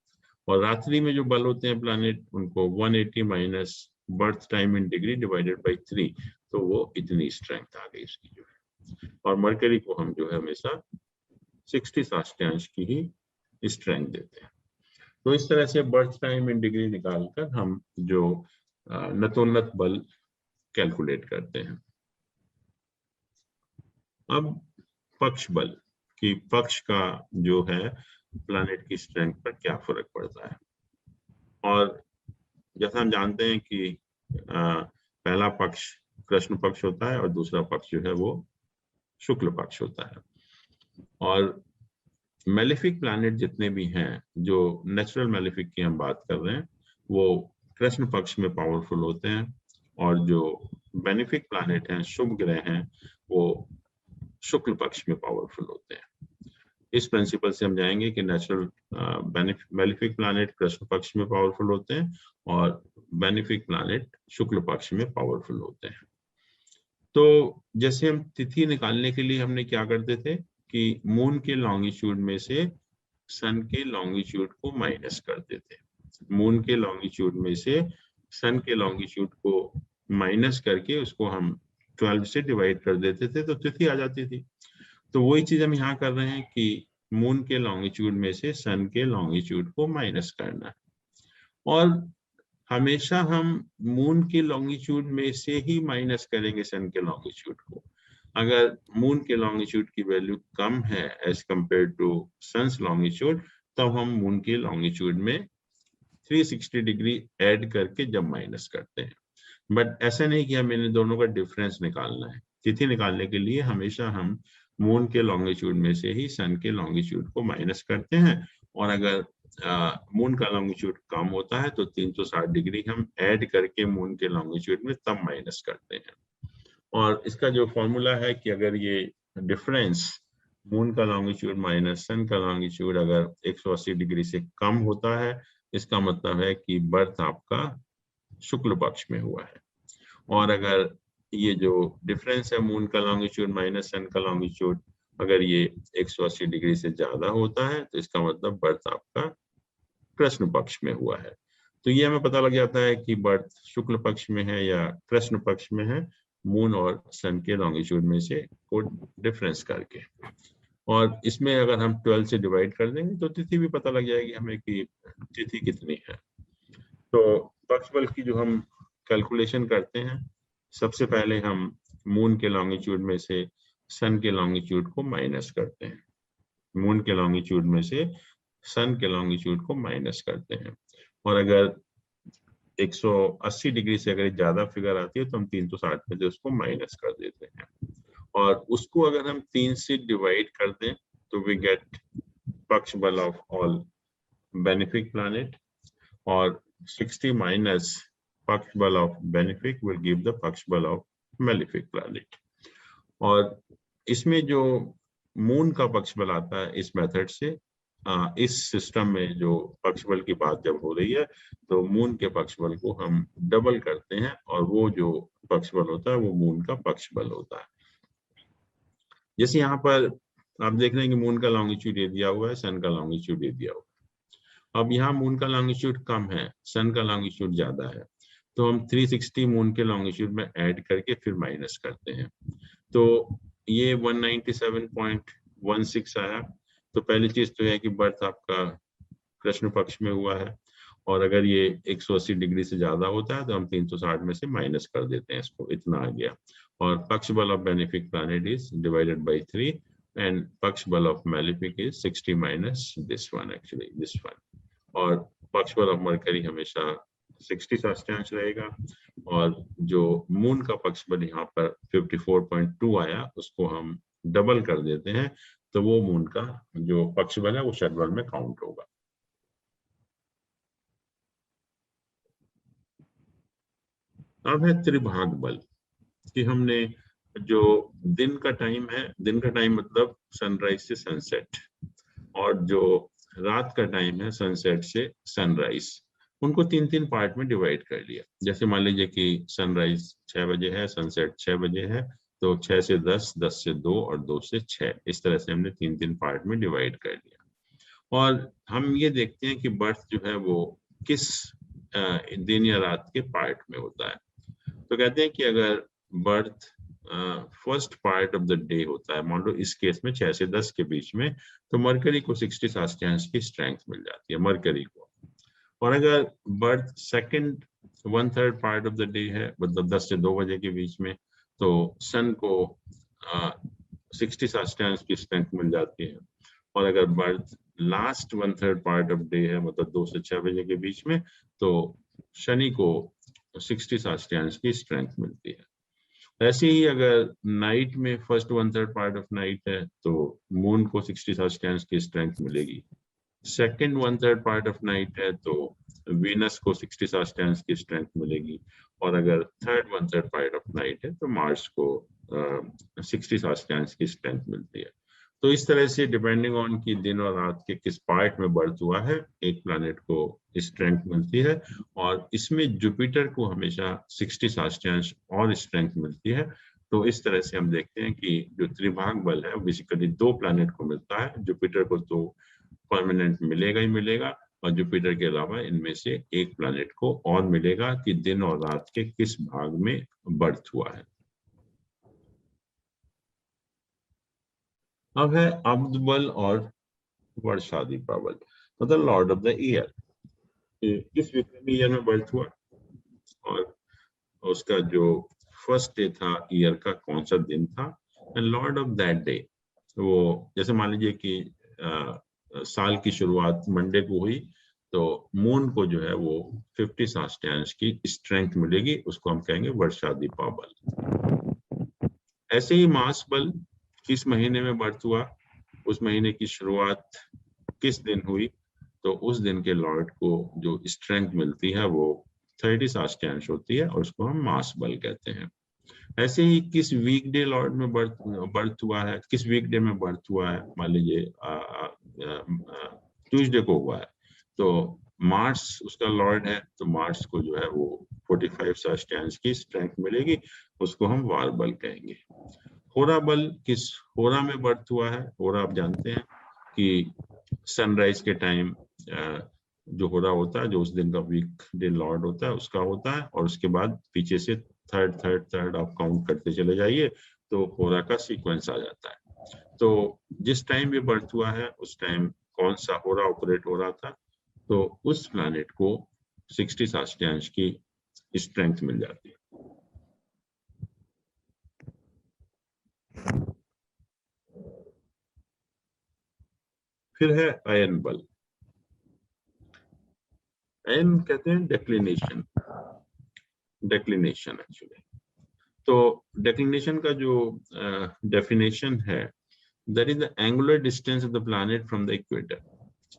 और रात्रि में जो बल होते हैं प्लैनेट, उनको 180 minus birth time in degree divided by 3, तो वो इतनी स्ट्रेंथ आ गई इसकी जो है। और मरकरी को हम जो है हमेशा 60 साष्टांश की ही स्ट्रेंथ देते हैं। तो इस तरह से बर्थ टाइम इन डिग्री निकालकर हम जो नतोन्नत बल कैलकुलेट करते हैं। अब पक्ष बल की पक्ष का जो है प्लैनेट की स्ट्रेंथ पर क्या फर्क पड़ता है। और जैसा हम जानते हैं कि पहला पक्ष कृष्ण पक्ष होता है और दूसरा पक्ष जो है वो शुक्ल पक्ष होता है। और मेलेफिक प्लैनेट जितने भी हैं, जो नेचुरल मेलेफिक की हम बात कर रहे हैं, वो कृष्ण पक्ष में पावरफुल होते हैं, और जो बेनिफिक प्लैनेट हैं, शुभ ग्रह हैं, वो शुक्ल पक्ष में पावरफुल होते हैं। इस प्रिंसिपल से हम जाएंगे कि नेचुरल मेलेफिक प्लैनेट कृष्ण पक्ष में पावरफुल होते हैं और बेनिफिक प्लैनेट शुक्ल पक्ष में पावरफुल होते हैं। तो जैसे हम तिथि निकालने के लिए हमने क्या करते थे कि मून के लॉन्गिट्यूड में से सन के लॉन्गिट्यूड को माइनस करते थे। मून के लॉन्गिट्यूड में से सन के लॉन्गिट्यूड को माइनस करके उसको हम 12 से डिवाइड कर देते थे, तो तिथि आ जाती थी। तो वही चीज हम यहाँ कर रहे हैं कि मून के लॉन्गिट्यूड में से सन के लॉन्गिट्यूड को माइनस करना है। और हमेशा हम मून के लॉन्गिट्यूड में से ही माइनस करेंगे सन के लॉन्गिट्यूड को। अगर मून के लॉन्गिट्यूड की वैल्यू कम है as compare to sun's longitude, तब हम मून के लॉन्गिट्यूड में 360 डिग्री ऐड करके जब माइनस करते हैं। बट ऐसा नहीं कि हमें इन दोनों का डिफरेंस निकालना है। तिथि निकालने के लिए हमेशा हम मून के लॉन्गिट्यूड में से ही सन के लॉन्गिट्यूड को माइनस करते हैं, और अगर मून का लॉन्गिट्यूड कम होता है तो 360 डिग्री हम ऐड करके मून के लॉन्गिट्यूड में तब माइनस करते हैं। और इसका जो फॉर्मूला है कि अगर ये डिफरेंस मून का लॉन्गिट्यूड माइनस सन का लॉन्गिट्यूड अगर 180 डिग्री से कम होता है, इसका मतलब है कि बर्थ आपका शुक्ल पक्ष में हुआ है। और अगर ये जो डिफरेंस है मून का लॉन्गिट्यूड माइनस सन का लॉन्गिट्यूड, अगर ये 180 डिग्री से ज्यादा होता है, तो इसका मतलब बर्थ आपका कृष्ण पक्ष में हुआ है। तो ये हमें पता लग जाता है कि बर्थ शुक्ल पक्ष में है या कृष्ण पक्ष में है, मून और सन के लॉन्गिट्यूड में से को डिफरेंस करके। और इसमें अगर हम 12 से डिवाइड कर देंगे तो तिथि भी पता लग जाएगी हमें कि तिथि कितनी है। तो पक्ष बल की जो हम कैलकुलेशन करते हैं, सबसे पहले हम मून के लॉन्गिट्यूड में से सन के लॉन्गिट्यूड को माइनस करते हैं। मून के लॉन्गिट्यूड में से सन के लॉन्गिट्यूड को माइनस करते हैं, और अगर 180 डिग्री से अगर ज्यादा फिगर आती है तो हम 360 में से उसको माइनस कर देते हैं, और उसको अगर हम 3 से डिवाइड कर दें तो वी गेट पक्ष बल ऑफ ऑल बेनिफिक प्लैनेट, और 60 माइनस पक्ष बल of benefic will give the पक्ष बल ऑफ मेलेफिक प्लैनेट। और इसमें जो मून का पक्ष बल आता है इस मेथड से, इस सिस्टम में जो पक्ष बल की बात जब हो रही है तो मून के पक्ष बल को हम डबल करते हैं, और वो जो पक्ष बल होता है वो मून का पक्ष बल होता है। जैसे यहाँ पर आप देख रहे हैं कि मून का लॉन्गिट्यूड ये दिया हुआ है, सन का लॉन्गिट्यूड ये दिया हुआ है। अब यहाँ मून का लॉन्गिट्यूड कम है, सन का लॉन्गिट्यूड ज्यादा है, तो हम 360 मून के लॉन्गिट्यूड में ऐड करके फिर माइनस करते हैं, तो ये 197.16 आया। तो पहली चीज तो है कि बर्थ आपका कृष्ण पक्ष में हुआ है, और अगर ये 180 डिग्री से ज्यादा होता है तो हम 360 में से माइनस कर देते हैं इसको, इतना आ गया। और पक्ष बल of benefic planet is divided by 3 and पक्ष बल of malefic is 60 minus this one, actually this one. और पक्ष बल ऑफ मरकरी हमेशा 60 साष्टांश रहेगा, और जो मून का पक्ष बल यहाँ पर 54.2 आया उसको हम डबल कर देते हैं, तो वो मून का जो पक्ष बल है वो षटबल में काउंट होगा। अब है त्रिभाग बल, कि हमने जो दिन का टाइम है, दिन का टाइम मतलब सनराइज से सनसेट, और जो रात का टाइम है सनसेट से सनराइज, उनको 3-3 पार्ट में डिवाइड कर लिया। जैसे मान लीजिए कि सनराइज 6 बजे है, सनसेट 6 बजे है, तो 6 से 10, 10 से 2 और 2 से 6, इस तरह से हमने 3-3 पार्ट में डिवाइड कर लिया। और हम ये देखते हैं कि बर्थ जो है वो किस दिन या रात के पार्ट में होता है। तो कहते हैं कि अगर birth first part of the day होता है, मान लो इस केस में 6 से 10 के बीच में, तो मरकरी को 60 साष्टांश की स्ट्रेंथ मिल जाती है मरकरी को। और अगर birth second 1/3 part of the day है, मतलब 10 से 2 बजे के बीच में, तो सन को 60 साष्टांश की स्ट्रेंथ मिल जाती है। और अगर birth last 1/3 part of day है, मतलब 2 से 6 बजे के बीच में, तो शनि को 60 साष्टांश की स्ट्रेंथ मिलती है। ऐसे ही अगर नाइट में फर्स्ट 1/3 पार्ट ऑफ नाइट है, तो मून को 60 साष्टांश की स्ट्रेंथ मिलेगी। सेकंड 1/3 पार्ट ऑफ नाइट है तो वीनस को 60 साष्टांश की स्ट्रेंथ मिलेगी। और अगर थर्ड 1/3 पार्ट ऑफ नाइट है तो मार्स को 60 साष्टांश की स्ट्रेंथ मिलती है। तो इस तरह से डिपेंडिंग ऑन कि दिन और रात के किस पार्ट में बर्थ हुआ है, एक प्लैनेट को स्ट्रेंथ मिलती है। और इसमें जुपिटर को हमेशा 60 साष्टांश और स्ट्रेंथ मिलती है। तो इस तरह से हम देखते हैं कि जो त्रिभाग बल है बेसिकली 2 प्लैनेट को मिलता है। जुपिटर को तो परमानेंट मिलेगा ही मिलेगा, और जुपिटर के अलावा इनमें से एक प्लैनेट को और मिलेगा कि दिन और रात के किस भाग में बर्थ हुआ है। अब है अब्द बल और वर्षाधिपा बल, मतलब लॉर्ड ऑफ द ईयर, किस विक्रमी ईयर में बर्थ हुआ, और उसका जो फर्स्ट डे था ईयर का कौन सा दिन था, and Lord of that day. वो जैसे मान लीजिए कि साल की शुरुआत मंडे को हुई, तो मून को जो है वो 50 साष्टांश की स्ट्रेंथ मिलेगी, उसको हम कहेंगे वर्षाधिपा बल। ऐसे ही मास बल, किस महीने में बर्थ हुआ, उस महीने की शुरुआत किस दिन हुई, तो उस दिन के लॉर्ड को जो स्ट्रेंथ मिलती है वो 30 साष्टांश होती है, और उसको हम मास बल कहते हैं। ऐसे ही किस वीकडे लॉर्ड में बर्थ हुआ है, किस वीकडे में बर्थ हुआ है, मान लीजिए ट्यूसडे को हुआ है, तो मार्स उसका लॉर्ड है, तो मार्स को जो है वो 45 साष्टांश की स्ट्रेंथ मिलेगी, उसको हम वार बल कहेंगे। होरा बल, किस होरा में बर्थ हुआ है, होरा आप जानते हैं कि सनराइज के टाइम जो होरा होता है, जो उस दिन का वीक डे लॉर्ड होता है उसका होता है, और उसके बाद पीछे से थर्ड आप काउंट करते चले जाइए तो होरा का सीक्वेंस आ जाता है। तो जिस टाइम भी बर्थ हुआ है उस टाइम कौन सा होरा ऑपरेट हो रहा था, तो उस प्लैनेट को 60 साष्टांश की स्ट्रेंथ मिल जाती है। फिर है अयन बल। अयन कहते हैं डेक्लिनेशन, एक्चुअली। तो डेक्लिनेशन का जो डेफिनेशन है, that is the angular distance of the planet from the equator.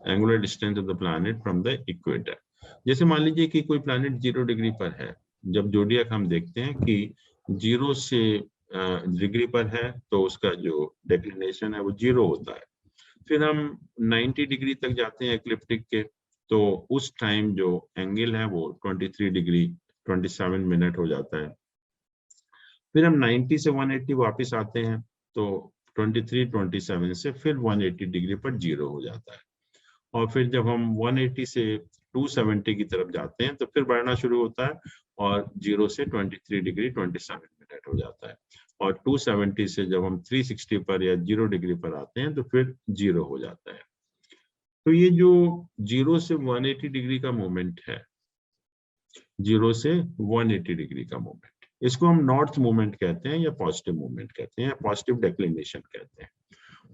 Angular distance of the planet from the equator. जैसे मान लीजिए कि कोई प्लैनेट 0 डिग्री पर है, जब जोडियक हम देखते हैं कि 0 से डिग्री पर है तो उसका जो डेक्लिनेशन है वो 0 होता है। फिर हम 90 डिग्री तक जाते हैं एक्लिप्टिक के, तो उस टाइम जो एंगल है वो 23 डिग्री 27 मिनट हो जाता है। फिर हम 90 से 180 वापस आते हैं, तो 23, 27 से फिर 180 डिग्री पर 0 हो जाता है। और फिर जब हम 180 से 270 की तरफ जाते हैं तो फिर बढ़ना शुरू होता है और 0 से 23 डिग्री 27 मिनट हो जाता है। और 270 से जब हम 360 पर या 0 डिग्री पर आते हैं तो फिर 0 हो जाता है। तो ये जो 0 से 180 डिग्री का मोमेंट है, 0 से 180 डिग्री का मोमेंट, इसको हम नॉर्थ मूवमेंट कहते हैं या पॉजिटिव मूवमेंट कहते हैं या पॉजिटिव डेक्लिनेशन कहते हैं।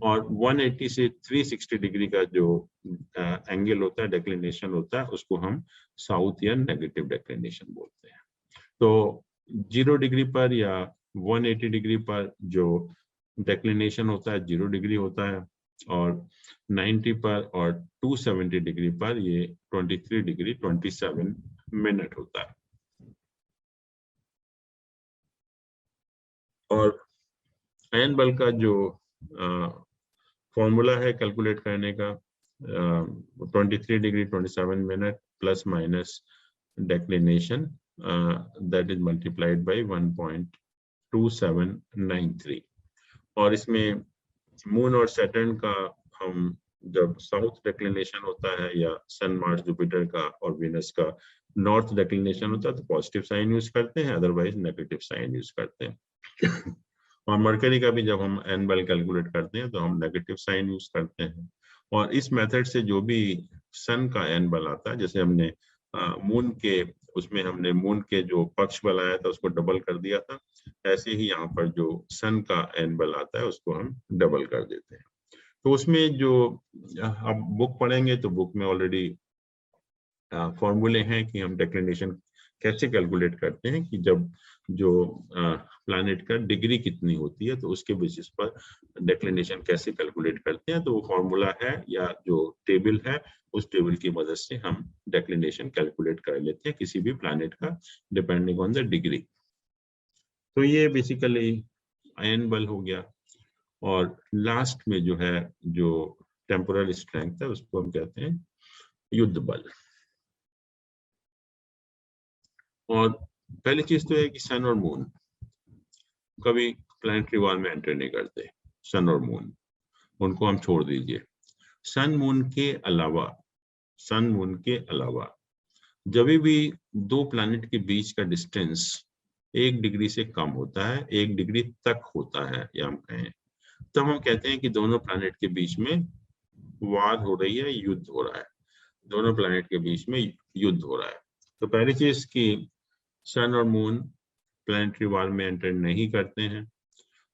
और 180 से 360 डिग्री का जो एंगल होता है, डेक्लिनेशन होता है, उसको हम साउथ या नेगेटिव डेक्लिनेशन बोलते हैं। तो 0 डिग्री पर या 180 डिग्री पर जो डेक्लिनेशन होता है 0 डिग्री होता है, और 90 पर और 270 डिग्री पर ये 23 डिग्री 27 मिनट होता है। और आयन बल का जो फॉर्मूला है कैलकुलेट करने का, 23 degree 27 minute plus minus declination, that is multiplied by 1.2793। और इसमें मून और सैटर्न का हम जब साउथ डेक्लिनेशन होता है या सन, मार्स, जुपिटर का और वीनस का नॉर्थ डेक्लिनेशन होता है तो पॉजिटिव साइन यूज करते हैं, अदरवाइज नेगेटिव साइन यूज करते हैं। और मरकरी का भी जब हम एन बल कैलकुलेट करते हैं तो हम नेगेटिव साइन यूज करते हैं। और इस मेथड से जो भी सन का एन बल आता है, जैसे हमने मून के उसमें हमने मून के जो पक्ष बल आया था उसको डबल कर दिया था, ऐसे ही यहाँ पर जो सन का एन बल आता है उसको हम डबल कर देते हैं। तो उसमें जो आप बुक पढ़ेंगे तो बुक में ऑलरेडी फॉर्मूले हैं कि हम डेक्लिनेशन कैसे कैलकुलेट करते हैं, कि जब जो प्लैनेट का डिग्री कितनी होती है तो उसके बेसिस पर डेक्लिनेशन कैसे कैलकुलेट करते हैं। तो वो फॉर्मूला है या जो टेबल है, उस टेबल की मदद से हम डेक्लिनेशन कैलकुलेट कर लेते हैं किसी भी प्लैनेट का, डिपेंडिंग ऑन द डिग्री। तो ये बेसिकली आयन बल हो गया। और लास्ट में जो है जो टेम्पोरल स्ट्रेंथ है उसको हम कहते हैं युद्ध बल। और पहली चीज तो है कि सन और मून कभी प्लैनेटरी वॉर में एंटर नहीं करते। सन और मून, उनको हम छोड़ दीजिए। सन मून के अलावा जब भी दो प्लैनेट के बीच का डिस्टेंस 1 डिग्री से कम होता है, 1 डिग्री तक होता है या हम कहें, तब हम कहते हैं कि दोनों प्लैनेट के बीच में वार हो रही है, युद्ध हो रहा है, दोनों प्लैनेट के बीच में युद्ध हो रहा है। तो पहली चीज कि सन और मून प्लैनेटरी वॉर में एंटर नहीं करते हैं।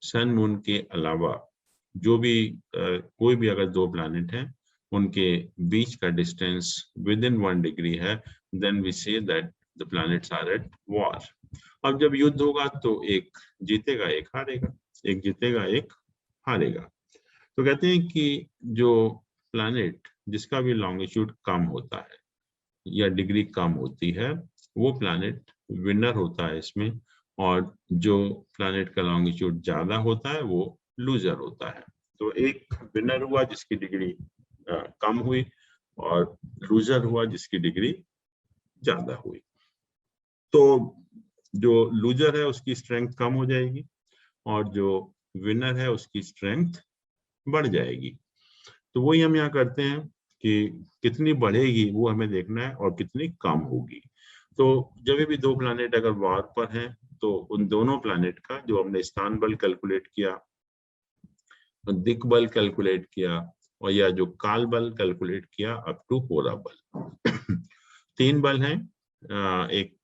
सन मून के अलावा जो भी कोई भी अगर दो प्लैनेट हैं उनके बीच का डिस्टेंस विद इन 1 डिग्री है, then we say that the planets are at war. अब जब युद्ध होगा तो एक जीतेगा एक हारेगा, एक जीतेगा एक हारेगा। तो कहते हैं कि जो प्लैनेट जिसका भी लॉन्गिट्यूड कम होता है या डिग्री कम होती है वो प्लैनेट विनर होता है इसमें, और जो प्लैनेट का लॉन्गिट्यूड ज्यादा होता है वो लूजर होता है। तो एक विनर हुआ जिसकी डिग्री कम हुई, और लूजर हुआ जिसकी डिग्री ज्यादा हुई। तो जो लूजर है उसकी स्ट्रेंथ कम हो जाएगी और जो विनर है उसकी स्ट्रेंथ बढ़ जाएगी। तो वही हम यहाँ करते हैं कि कितनी बढ़ेगी वो हमें देखना है और कितनी कम होगी। तो जब भी दो प्लैनेट अगर वार पर हैं तो उन दोनों प्लैनेट का जो हमने स्थान बल कैलकुलेट किया, दिक् बल कैलकुलेट किया, और या जो काल बल कैलकुलेट किया अप टू होरा बल 3 बल हैं, एक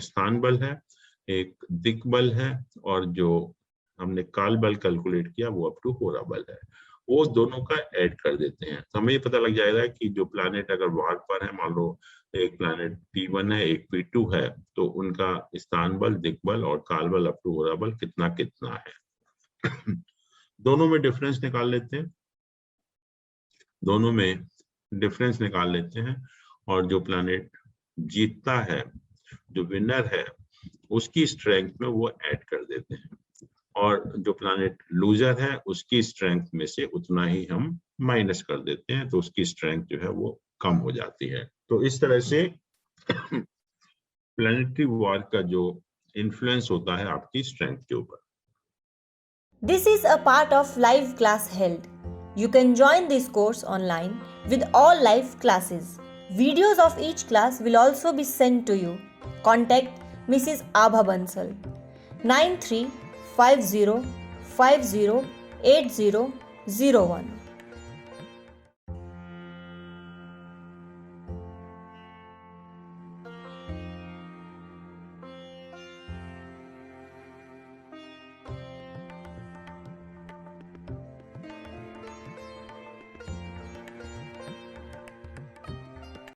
स्थान बल है, एक दिक् बल है, और जो हमने काल बल कैलकुलेट किया वो अप टू होरा बल है। वो दोनों का ऐड कर देते हैं तो हमें ये पता लग जाएगा कि जो प्लैनेट अगर वार पर है, मान लो एक प्लैनेट P1 है एक P2 है, तो उनका स्थान बल, दिक् बल और काल बल अप टू होरा बल कितना कितना है। दोनों में डिफरेंस निकाल लेते हैं, दोनों में डिफरेंस निकाल लेते हैं, और जो प्लैनेट जीतता है, जो विनर है, उसकी स्ट्रेंथ में वो ऐड कर देते हैं, और जो प्लैनेट लूजर है उसकी स्ट्रेंथ में से उतना ही हम माइनस कर देते हैं, तो उसकी स्ट्रेंथ जो है वो कम हो जाती है। तो इस तरह से प्लैनेटरी वॉर का जो इन्फ्लुएंस होता है आपकी स्ट्रेंथ के ऊपर। This is a part of live class held. You can join this course online with all live classes. Videos of each class will also be sent to you. Contact Mrs. Abha Bansal 9350508001.